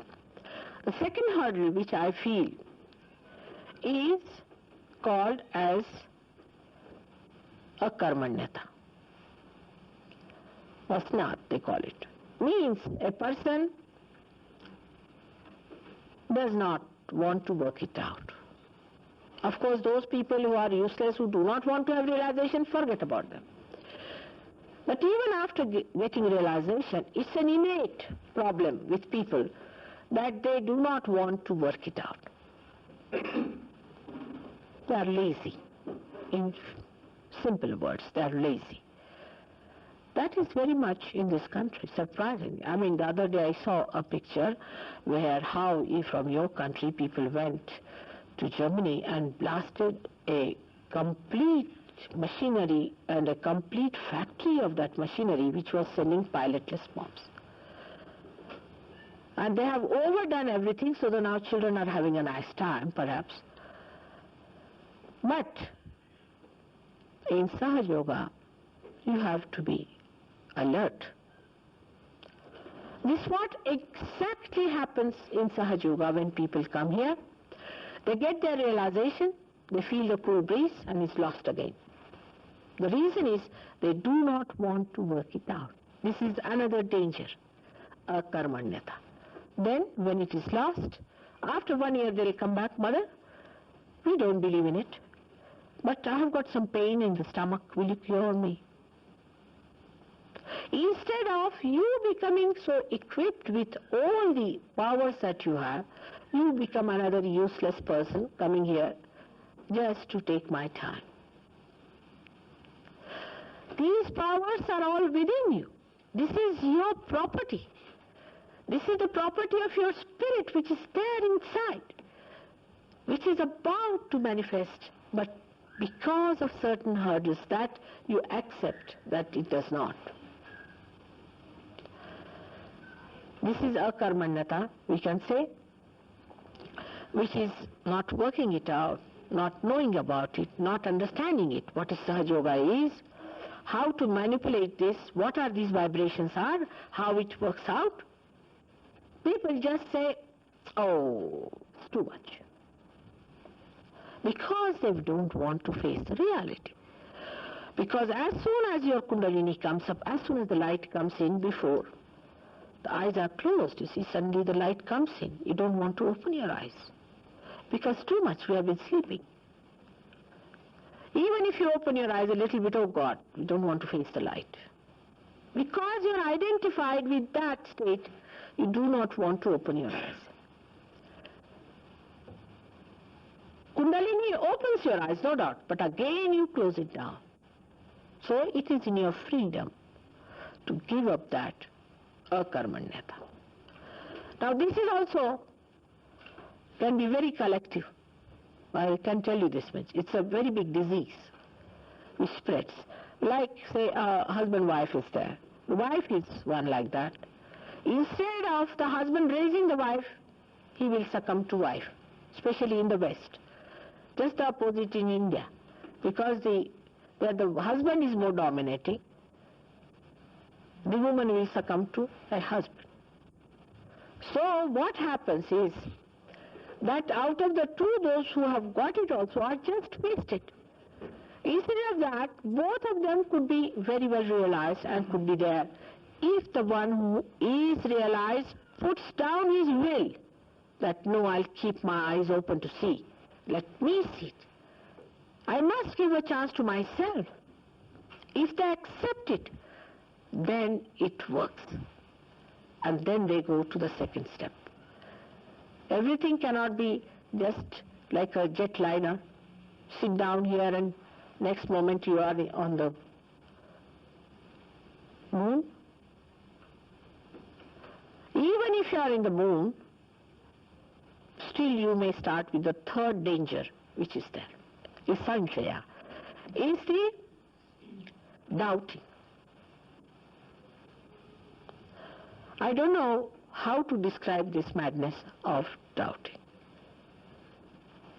The second hurdle which I feel is called as a karmanyata. Vasnat, they call it. Means a person does not want to work it out. Of course, those people who are useless, who do not want to have realization, forget about them. But even after getting realization, it's an innate problem with people that they do not want to work it out. They are lazy. In simple words, they are lazy. That is very much in this country, surprisingly. I mean, the other day I saw a picture where how from your country people went to Germany and blasted a complete machinery and a complete factory of that machinery which was sending pilotless bombs. And they have overdone everything, so that now children are having a nice time, perhaps. But in Sahaj Yoga, you have to be alert. This is what exactly happens in Sahaj Yoga when people come here. They get their realization, they feel the cool breeze, and it's lost again. The reason is they do not want to work it out. This is another danger, a karmanyata. Then, when it is lost, after 1 year they will come back, "Mother, we don't believe in it, but I have got some pain in the stomach, will you cure me?" Instead of you becoming so equipped with all the powers that you have, you become another useless person coming here just to take my time. These powers are all within you. This is your property. This is the property of your spirit which is there inside, which is about to manifest, but because of certain hurdles that you accept that it does not. This is akarmanyata, we can say, which is not working it out, not knowing about it, not understanding it, what is Sahaja Yoga is, how to manipulate this, what are these vibrations are, how it works out. People just say, oh, it's too much. Because they don't want to face the reality. Because as soon as your Kundalini comes up, as soon as the light comes in before, the eyes are closed, you see, suddenly the light comes in. You don't want to open your eyes. Because too much we have been sleeping. Even if you open your eyes a little bit, oh God, you don't want to face the light. Because you are identified with that state, you do not want to open your eyes. Kundalini opens your eyes, no doubt, but again you close it down. So it is in your freedom to give up that akarmanyata. Now this is also can be very collective. I can tell you this much. It's a very big disease which spreads. Like, say, a husband-wife is there. The wife is one like that. Instead of the husband raising the wife, he will succumb to wife, especially in the West. Just the opposite in India. Because where the husband is more dominating, the woman will succumb to her husband. So what happens is that out of the two, those who have got it also are just wasted. Instead of that, both of them could be very well realized and could be there if the one who is realized puts down his will that no, I'll keep my eyes open to see. Let me see it. I must give a chance to myself. If they accept it, then it works. And then they go to the second step. Everything cannot be just like a jetliner. Sit down here and next moment you are on the moon. Even if you are in the moon, still you may start with the third danger which is there. Is sanshaya. Is the doubting. I don't know how to describe this madness of doubting.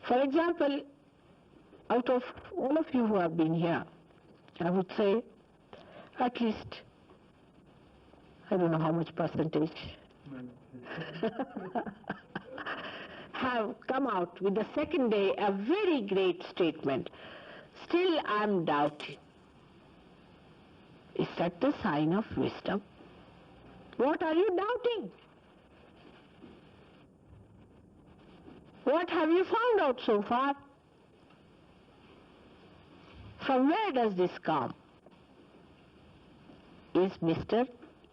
For example, out of all of you who have been here, I would say at least, I don't know how much percentage, have come out with the second day a very great statement. Still I am doubting. Is that the sign of wisdom? What are you doubting? What have you found out so far? From where does this come? Is Mr.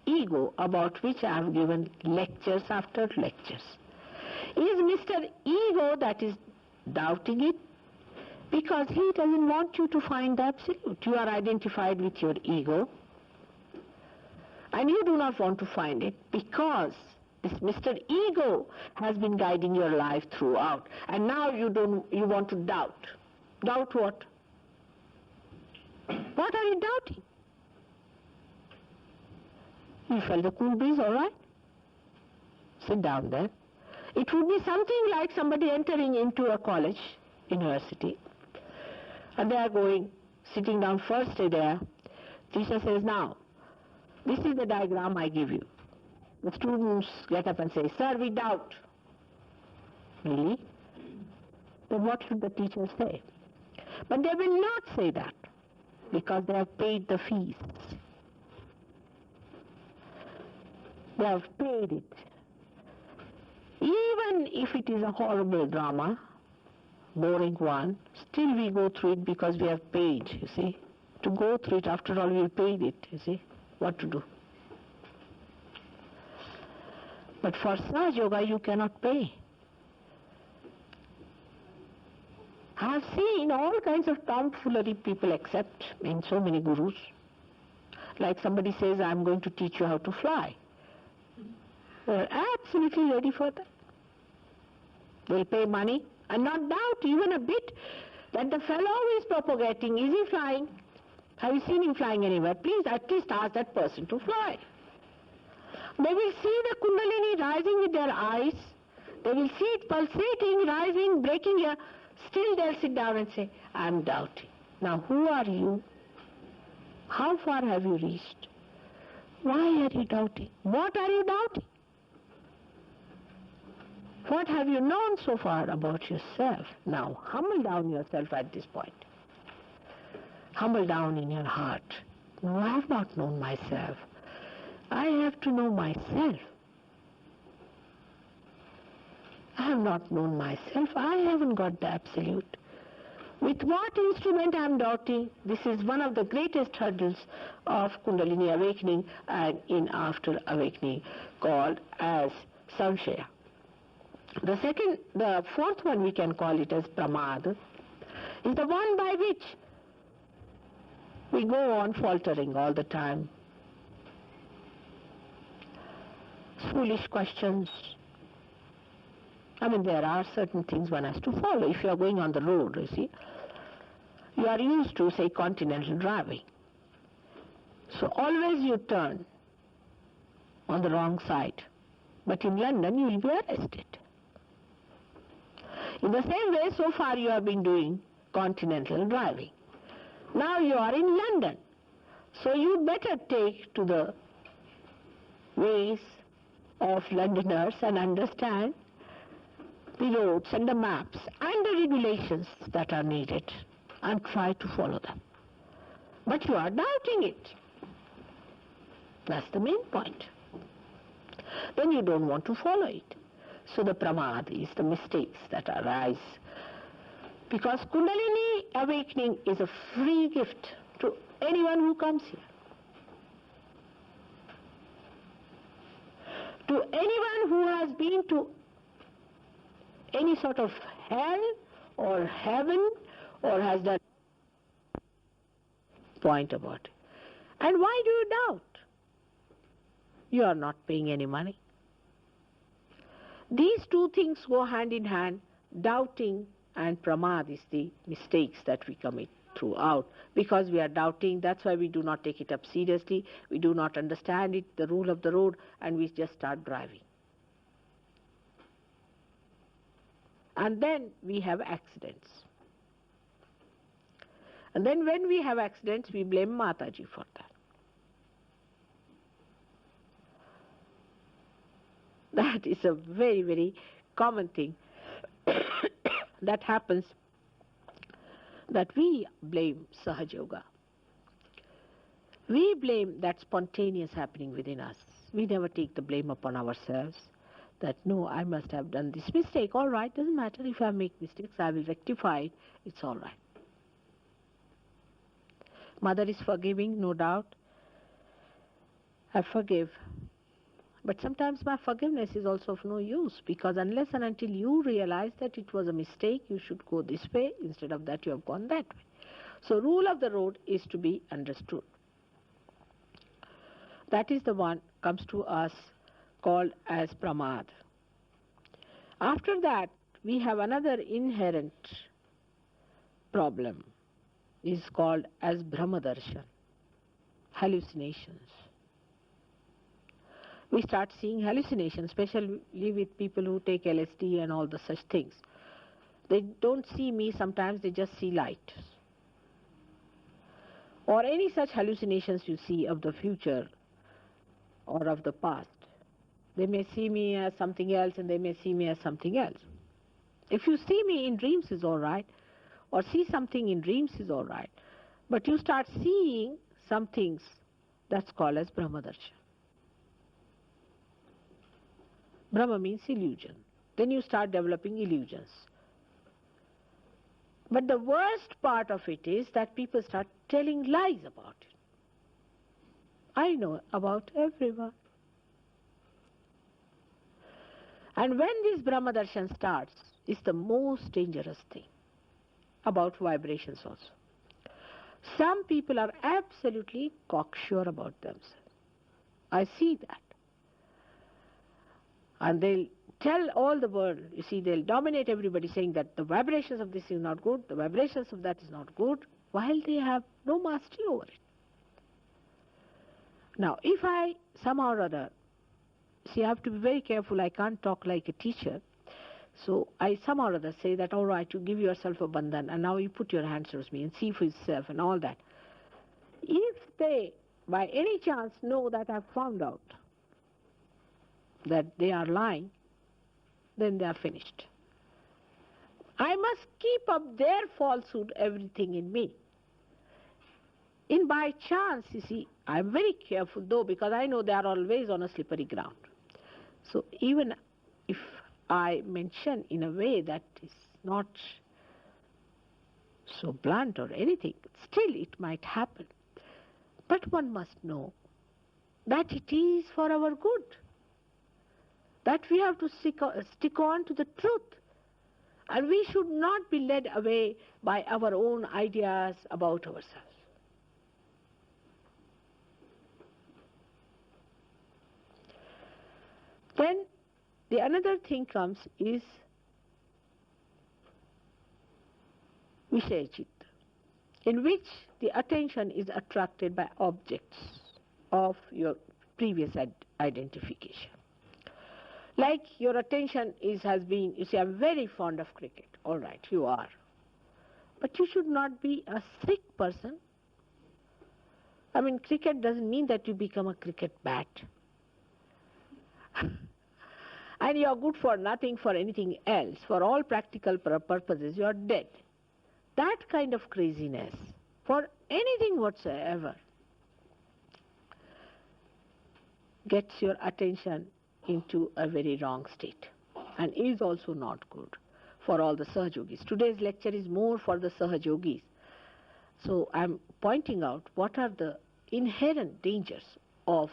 Ego, about which I have given lectures after lectures. Is Mr. Ego that is doubting it? Because he doesn't want you to find the absolute. You are identified with your ego. And you do not want to find it because this Mr. Ego has been guiding your life throughout. And now you want to doubt. Doubt what? What are you doubting? You felt the cool breeze, all right? Sit down there. It would be something like somebody entering into a college, university, and they are going, sitting down first day there. Teacher says, now, this is the diagram I give you. The students get up and say, sir, we doubt. Really? Then what should the teacher say? But they will not say that because they have paid the fees. They have paid it. Even if it is a horrible drama, boring one, still we go through it because we have paid, you see. To go through it, after all, we paid it, you see. what to do. But for Sahaj Yoga you cannot pay. I have seen all kinds of tomfoolery people accept in so many gurus. Like somebody says, I'm going to teach you how to fly. They're absolutely ready for that. They'll pay money and not doubt even a bit that the fellow who is propagating, is he flying? Have you seen him flying anywhere? Please at least ask that person to fly. They will see the Kundalini rising with their eyes. They will see it pulsating, rising, breaking here. Still they'll sit down and say, I'm doubting. Now who are you? How far have you reached? Why are you doubting? What are you doubting? What have you known so far about yourself? Now humble down yourself at this point. Humble down in your heart. No, I have not known myself. I have to know myself. I have not known myself. I haven't got the absolute. With what instrument I am doubting? This is one of the greatest hurdles of Kundalini awakening and in after awakening, called as Samshaya. The fourth one we can call it as Pramad, is the one by which we go on faltering all the time. Foolish questions. I mean, there are certain things one has to follow. If you are going on the road, you see, you are used to, say, continental driving. So always you turn on the wrong side. But in London, you will be arrested. In the same way, so far you have been doing continental driving. Now you are in London. So you better take to the ways of Londoners and understand the roads and the maps and the regulations that are needed and try to follow them. But you are doubting it. That's the main point. Then you don't want to follow it. So the pramad is the mistakes that arise. Because Kundalini awakening is a free gift to anyone who comes here. To anyone who has been to any sort of hell or heaven or has done point about it. And why do you doubt? You are not paying any money. These two things go hand in hand. Doubting and pramad is the mistakes that we commit throughout. Because we are doubting, that's why we do not take it up seriously. We do not understand it, the rule of the road, and we just start driving. And then we have accidents. And then when we have accidents, we blame Mataji for that. That is a very, very common thing that happens, that we blame Sahaj Yoga. We blame that spontaneous happening within us. We never take the blame upon ourselves that, no, I must have done this mistake. All right, doesn't matter if I make mistakes, I will rectify it. It's all right. Mother is forgiving, no doubt. I forgive. But sometimes my forgiveness is also of no use, because unless and until you realize that it was a mistake, you should go this way, instead of that you have gone that way. So rule of the road is to be understood. That is the one comes to us called as pramad. After that, we have another inherent problem, is called as brahmadarshan, hallucinations. We start seeing hallucinations, especially with people who take LSD and all the such things. They don't see me, sometimes they just see light. Or any such hallucinations you see of the future or of the past. They may see me as something else and they may see me as something else. If you see me in dreams is all right, or see something in dreams is all right, but you start seeing some things, that's called as brahmadarshan. Brahma means illusion. Then you start developing illusions. But the worst part of it is that people start telling lies about it. I know about everyone. And when this Brahma Darshan starts, it's the most dangerous thing about vibrations also. Some people are absolutely cocksure about themselves. I see that. And they'll tell all the world, you see, they'll dominate everybody saying that the vibrations of this is not good, the vibrations of that is not good, while they have no mastery over it. Now, if I somehow or other, see, I have to be very careful, I can't talk like a teacher, so I somehow or other say that, all right, you give yourself a bandan, and now you put your hands towards me and see for yourself and all that. If they, by any chance, know that I've found out that they are lying, then they are finished. I must keep up their falsehood, everything in me. In by chance, you see, I'm very careful though, because I know they are always on a slippery ground. So even if I mention in a way that is not so blunt or anything, still it might happen. But one must know that it is for our good, that we have to stick on to the truth, and we should not be led away by our own ideas about ourselves. Then the another thing comes is Vishaya Chitta, in which the attention is attracted by objects of your previous identification. Like your attention has been, you say, I'm very fond of cricket. All right, you are. But you should not be a sick person. I mean, cricket doesn't mean that you become a cricket bat. And you are good for nothing, for anything else. For all practical purposes, you are dead. That kind of craziness, for anything whatsoever, gets your attention into a very wrong state and is also not good for all the sahajogis. Today's lecture is more for the sahajogis. So I'm pointing out what are the inherent dangers of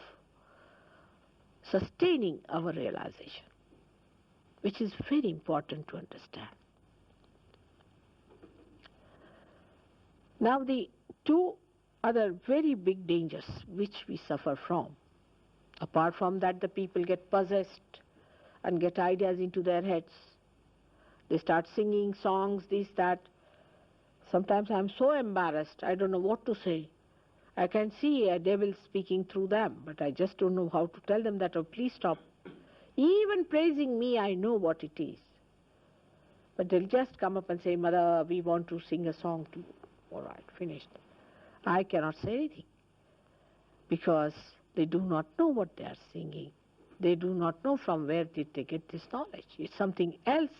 sustaining our realization, which is very important to understand. Now the two other very big dangers which we suffer from, apart from that the people get possessed and get ideas into their heads, they start singing songs, this, that. Sometimes I'm so embarrassed, I don't know what to say. I can see a devil speaking through them, but I just don't know how to tell them that, oh, please stop. Even praising me, I know what it is. But they'll just come up and say, Mother, we want to sing a song too. All right, finished. I cannot say anything, because they do not know what they are singing. They do not know from where did they get this knowledge. It's something else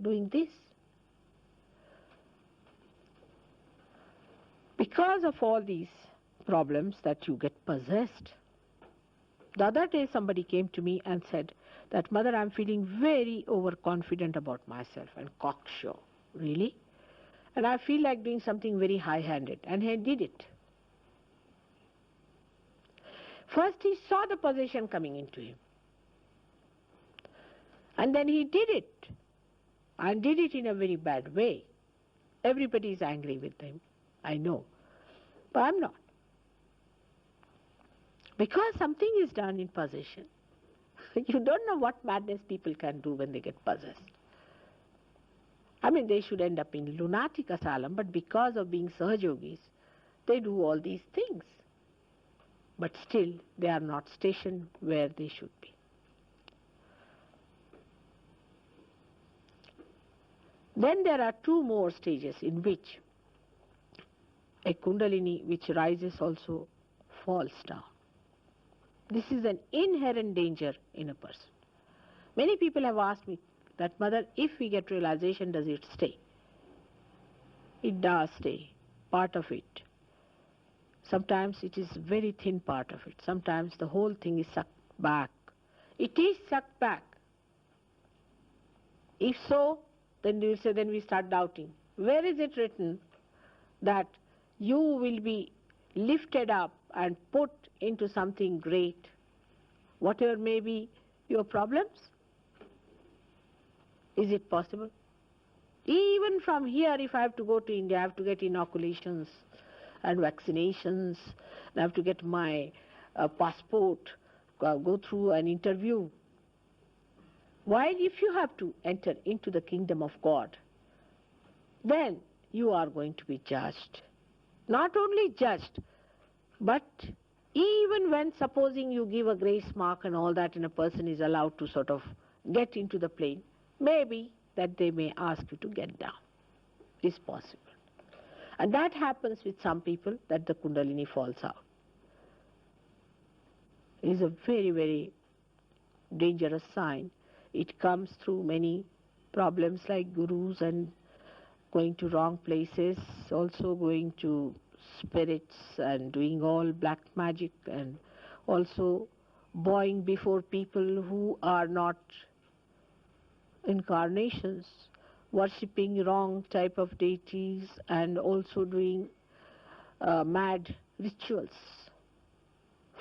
doing this. Because of all these problems that you get possessed. The other day somebody came to me and said that, Mother, I'm feeling very overconfident about myself and cocksure. Really? And I feel like doing something very high-handed. And he did it. First he saw the possession coming into him. And then he did it. And did it in a very bad way. Everybody is angry with him. I know. But I'm not. Because something is done in possession. You don't know what madness people can do when they get possessed. I mean, they should end up in lunatic asylum, but because of being sahajogis, they do all these things. But still, they are not stationed where they should be. Then there are two more stages in which a kundalini which rises also falls down. This is an inherent danger in a person. Many people have asked me that, Mother, if we get realization, does it stay? It does stay, part of it. Sometimes it is very thin part of it. Sometimes the whole thing is sucked back. It is sucked back. If so, then you will say, then we start doubting. Where is it written that you will be lifted up and put into something great, whatever may be your problems? Is it possible? Even from here, if I have to go to India, I have to get inoculations and vaccinations, I have to get my passport, go through an interview. While if you have to enter into the kingdom of God, then you are going to be judged. Not only judged, but even when supposing you give a grace mark and all that and a person is allowed to sort of get into the plane, maybe that they may ask you to get down. It's possible. And that happens with some people, that the Kundalini falls out. It is a very, very dangerous sign. It comes through many problems like gurus and going to wrong places, also going to spirits and doing all black magic, and also bowing before people who are not incarnations, worshipping wrong type of deities, and also doing mad rituals,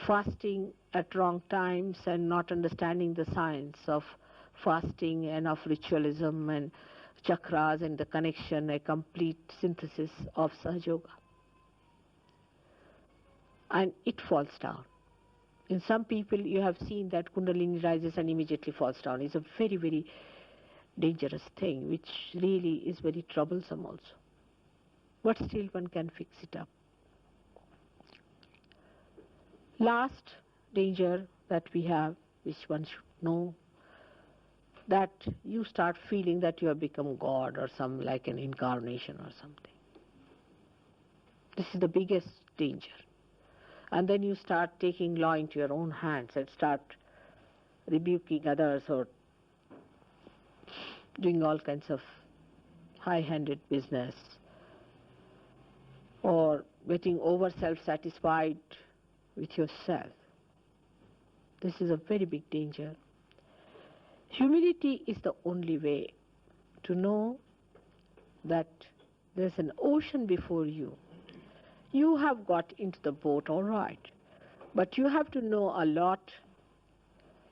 fasting at wrong times and not understanding the science of fasting and of ritualism and chakras and the connection, a complete synthesis of Sahaja Yoga. And it falls down. In some people you have seen that Kundalini rises and immediately falls down. It's a very, very dangerous thing, which really is very troublesome also. But still one can fix it up. Last danger that we have, which one should know, that you start feeling that you have become God or some like an incarnation or something. This is the biggest danger. And then you start taking law into your own hands and start rebuking others or doing all kinds of high-handed business or getting over self-satisfied with yourself. This is a very big danger. Humility is the only way to know that there's an ocean before you. You have got into the boat, all right, but you have to know a lot,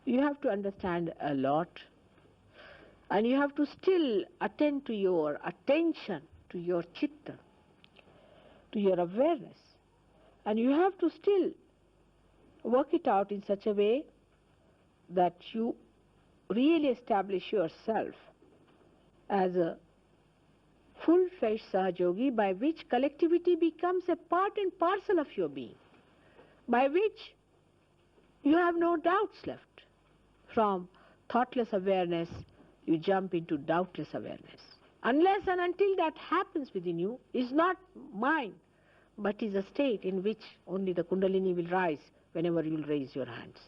you have to understand a lot, and you have to still attend to your attention, to your chitta, to your awareness, and you have to still work it out in such a way that you really establish yourself as a full-fledged Sahajogi, by which collectivity becomes a part and parcel of your being, by which you have no doubts left. From thoughtless awareness, you jump into doubtless awareness. Unless and until that happens within you, is not mind, but is a state in which only the Kundalini will rise whenever you will raise your hands.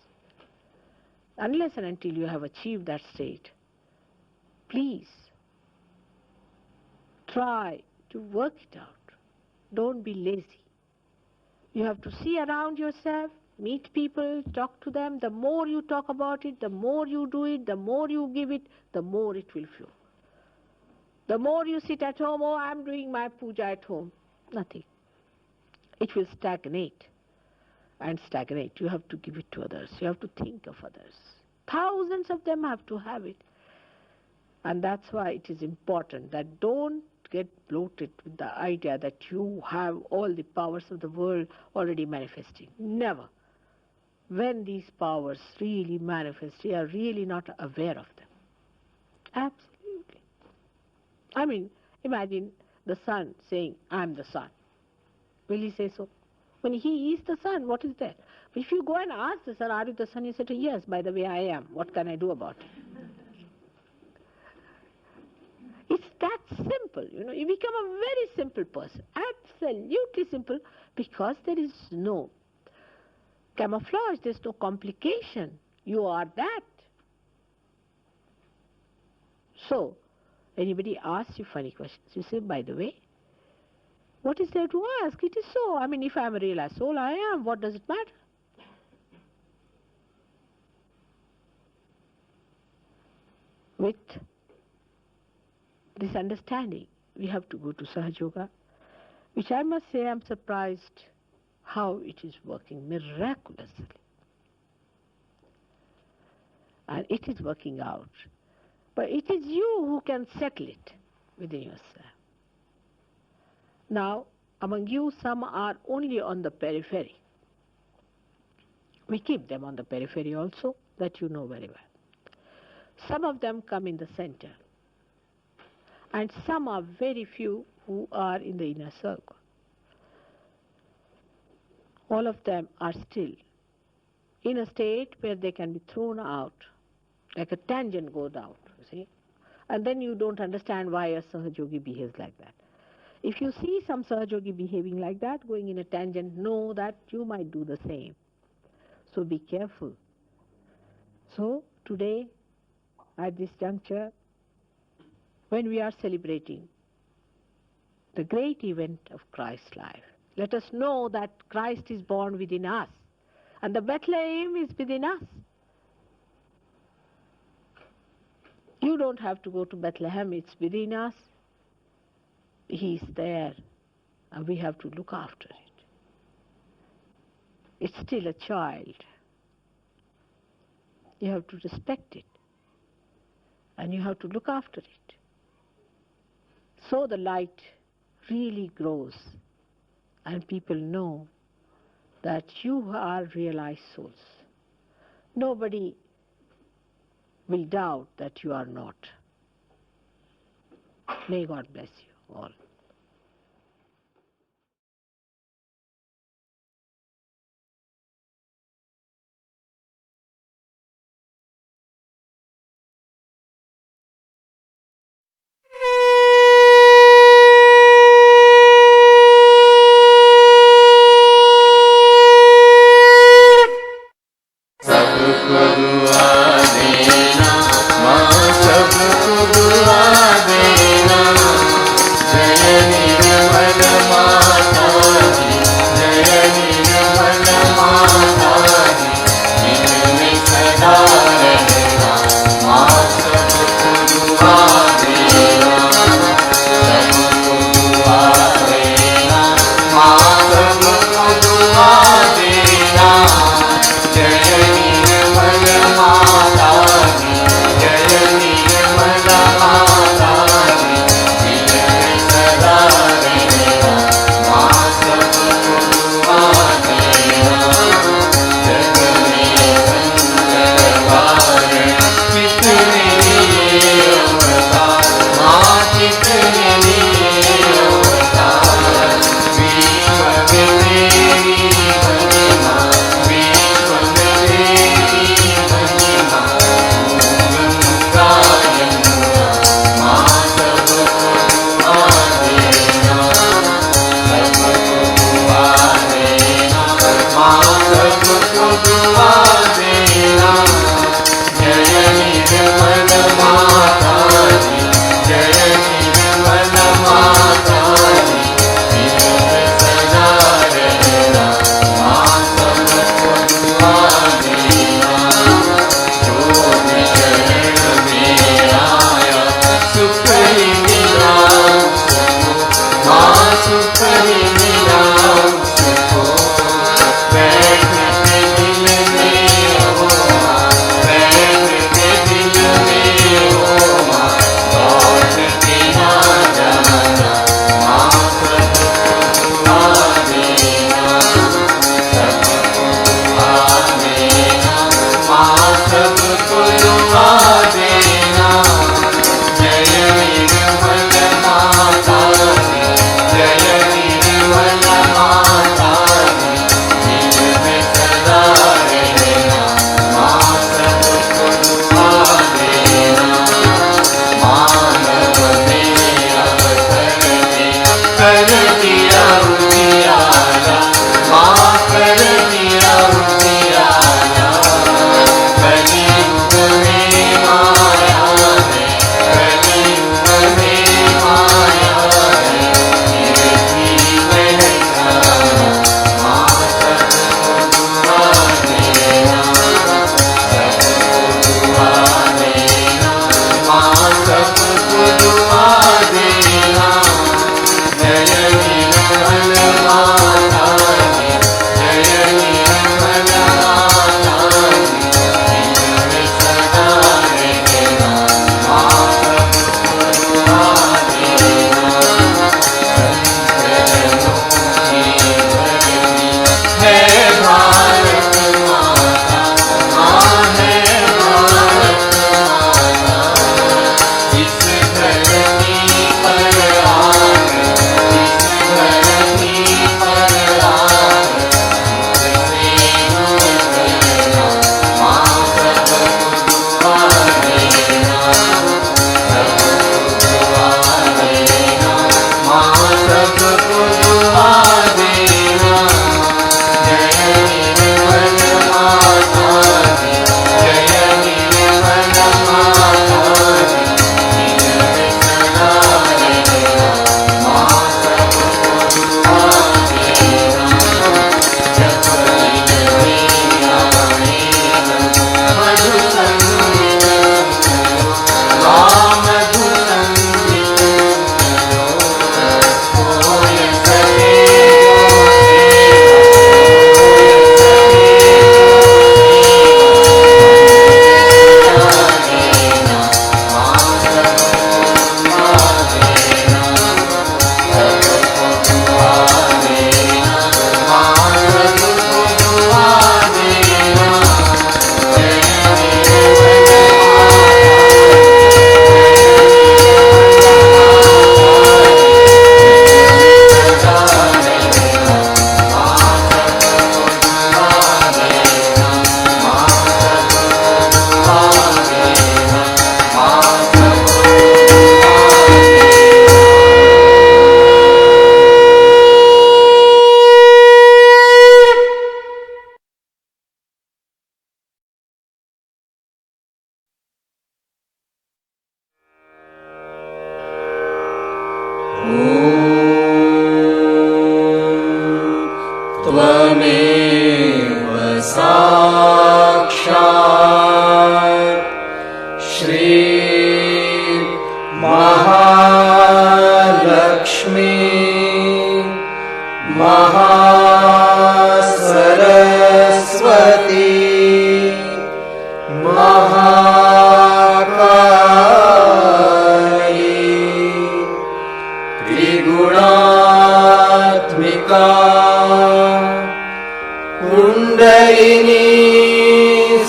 Unless and until you have achieved that state, please try to work it out. Don't be lazy. You have to see around yourself, meet people, talk to them. The more you talk about it, the more you do it, the more you give it, the more it will flow. The more you sit at home, oh, I'm doing my puja at home. Nothing. It will stagnate and stagnate. You have to give it to others. You have to think of others. Thousands of them have to have it. And that's why it is important that don't get bloated with the idea that you have all the powers of the world already manifesting. Never. When these powers really manifest, you are really not aware of them. Absolutely. I mean, imagine the sun saying, I'm the sun. Will he say so? When he is the sun, what is that? If you go and ask the sun, are you the sun? He said, yes, by the way, I am. What can I do about it? It's that simple, you know. You become a very simple person, absolutely simple, because there is no camouflage, there's no complication. You are that. So, anybody asks you funny questions, you say, by the way, what is there to ask? It is so. I mean, if I am a realized soul, I am. What does it matter? With this understanding, we have to go to Sahaja Yoga, which I must say I'm surprised how it is working miraculously. And it is working out. But it is you who can settle it within yourself. Now, among you, some are only on the periphery. We keep them on the periphery also, that you know very well. Some of them come in the center. And some are very few who are in the inner circle. All of them are still in a state where they can be thrown out, like a tangent goes out, you see. And then you don't understand why a sahajogi behaves like that. If you see some sahajogi behaving like that, going in a tangent, know that you might do the same. So be careful. So today, at this juncture, when we are celebrating the great event of Christ's life, let us know that Christ is born within us, and the Bethlehem is within us. You don't have to go to Bethlehem, it's within us. He is there, and we have to look after it. It's still a child. You have to respect it, and you have to look after it. So the light really grows, and people know that you are realized souls. Nobody will doubt that you are not. May God bless you all. Jai Nirmal Ганеш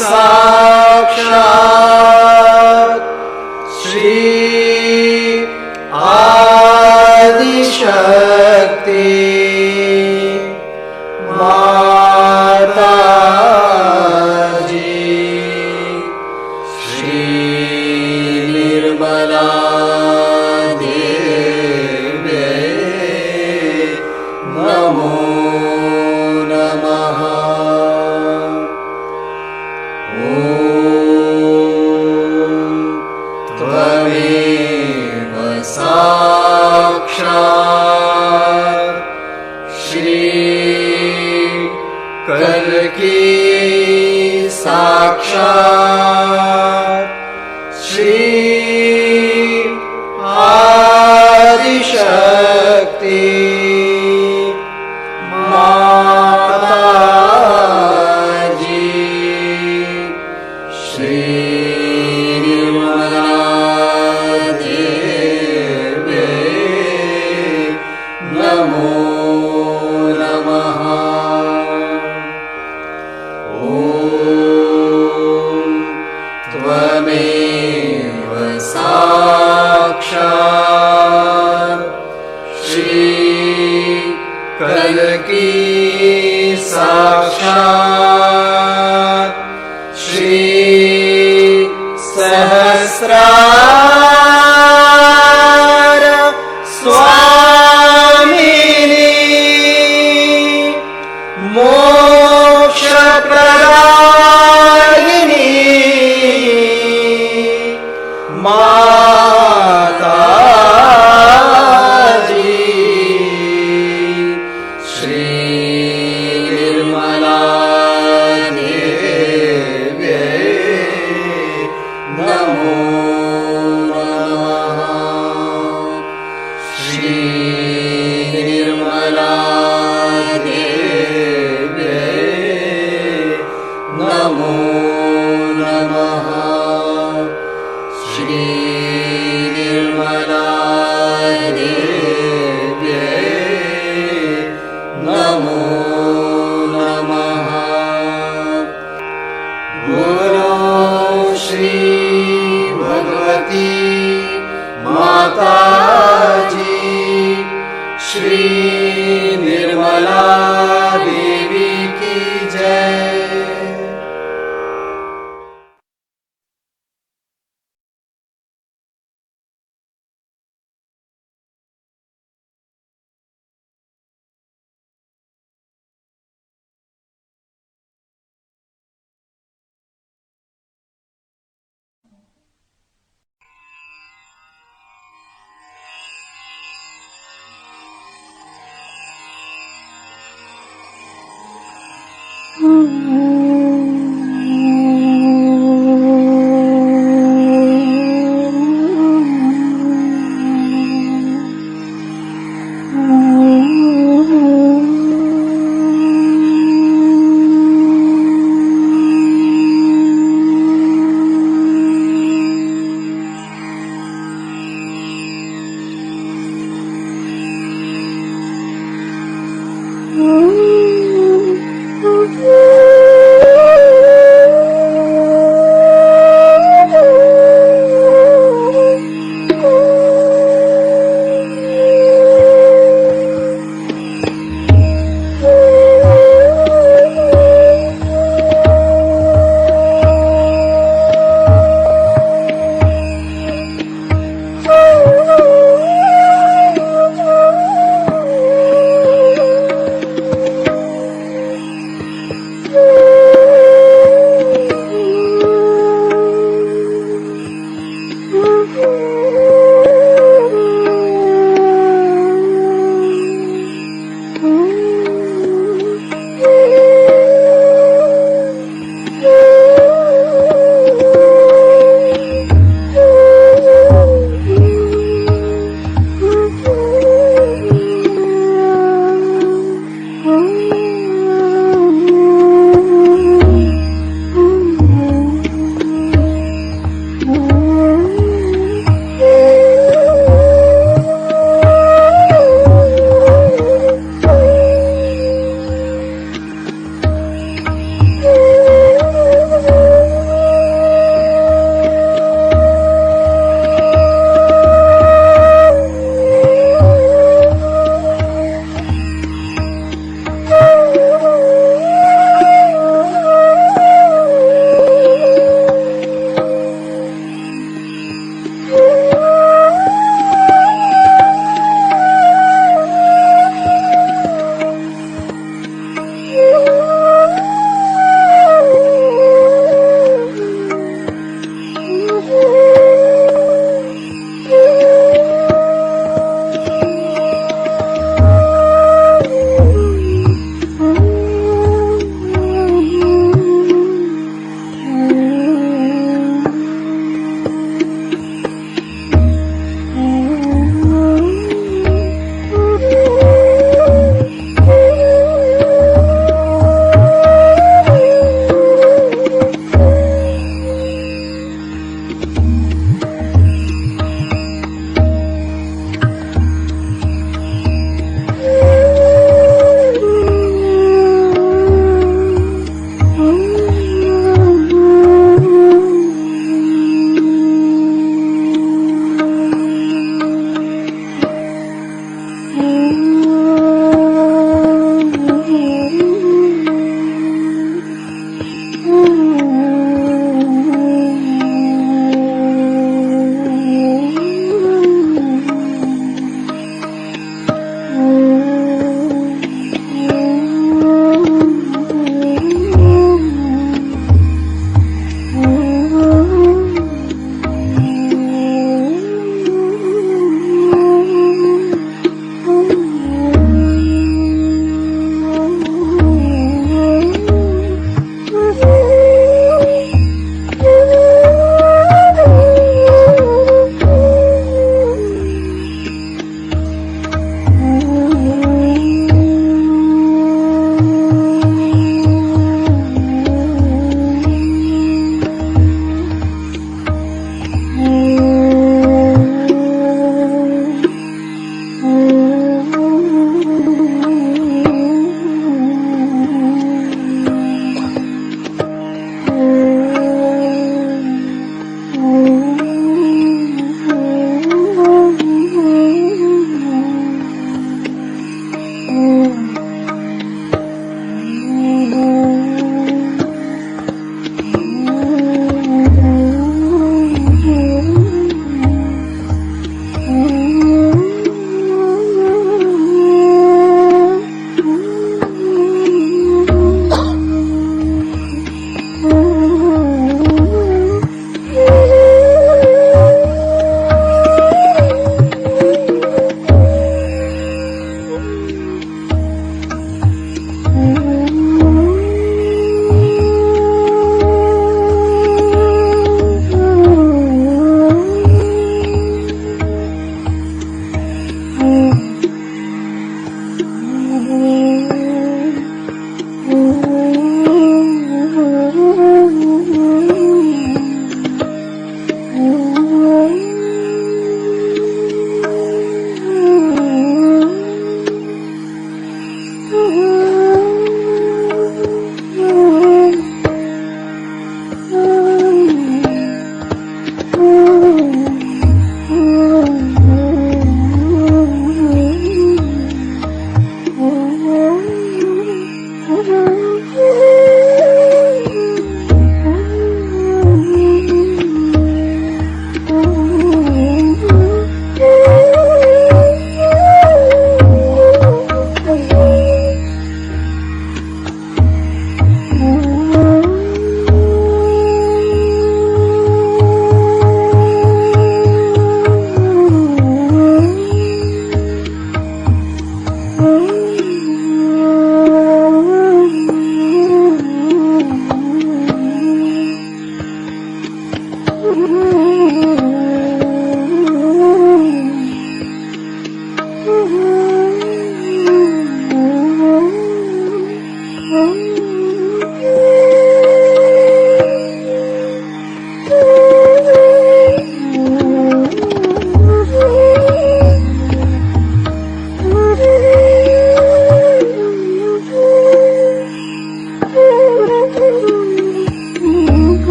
साक्षात् श्री आदिशक्ति माताजी श्री निर्मला देव्यै नमो नमः। त्वमेव साक्षात् श्री कल्की साक्षात् श्री आदिशक्ति माताजी श्री निर्मला देव्यै नमो नमः। त्वमेव साक्षात् श्री कल्की साक्षात् श्री सहस्रार स्वामिनी मोक्षप्रदायिनी माताजी श्री निर्मला देव्यै नमो नमः। श्री निर्मला देव्यै नमो नमः। श्री निर्मला देव्यै नमो नमः। बोलो श्री भगवती माताजी श्री निर्मला देवी की जय।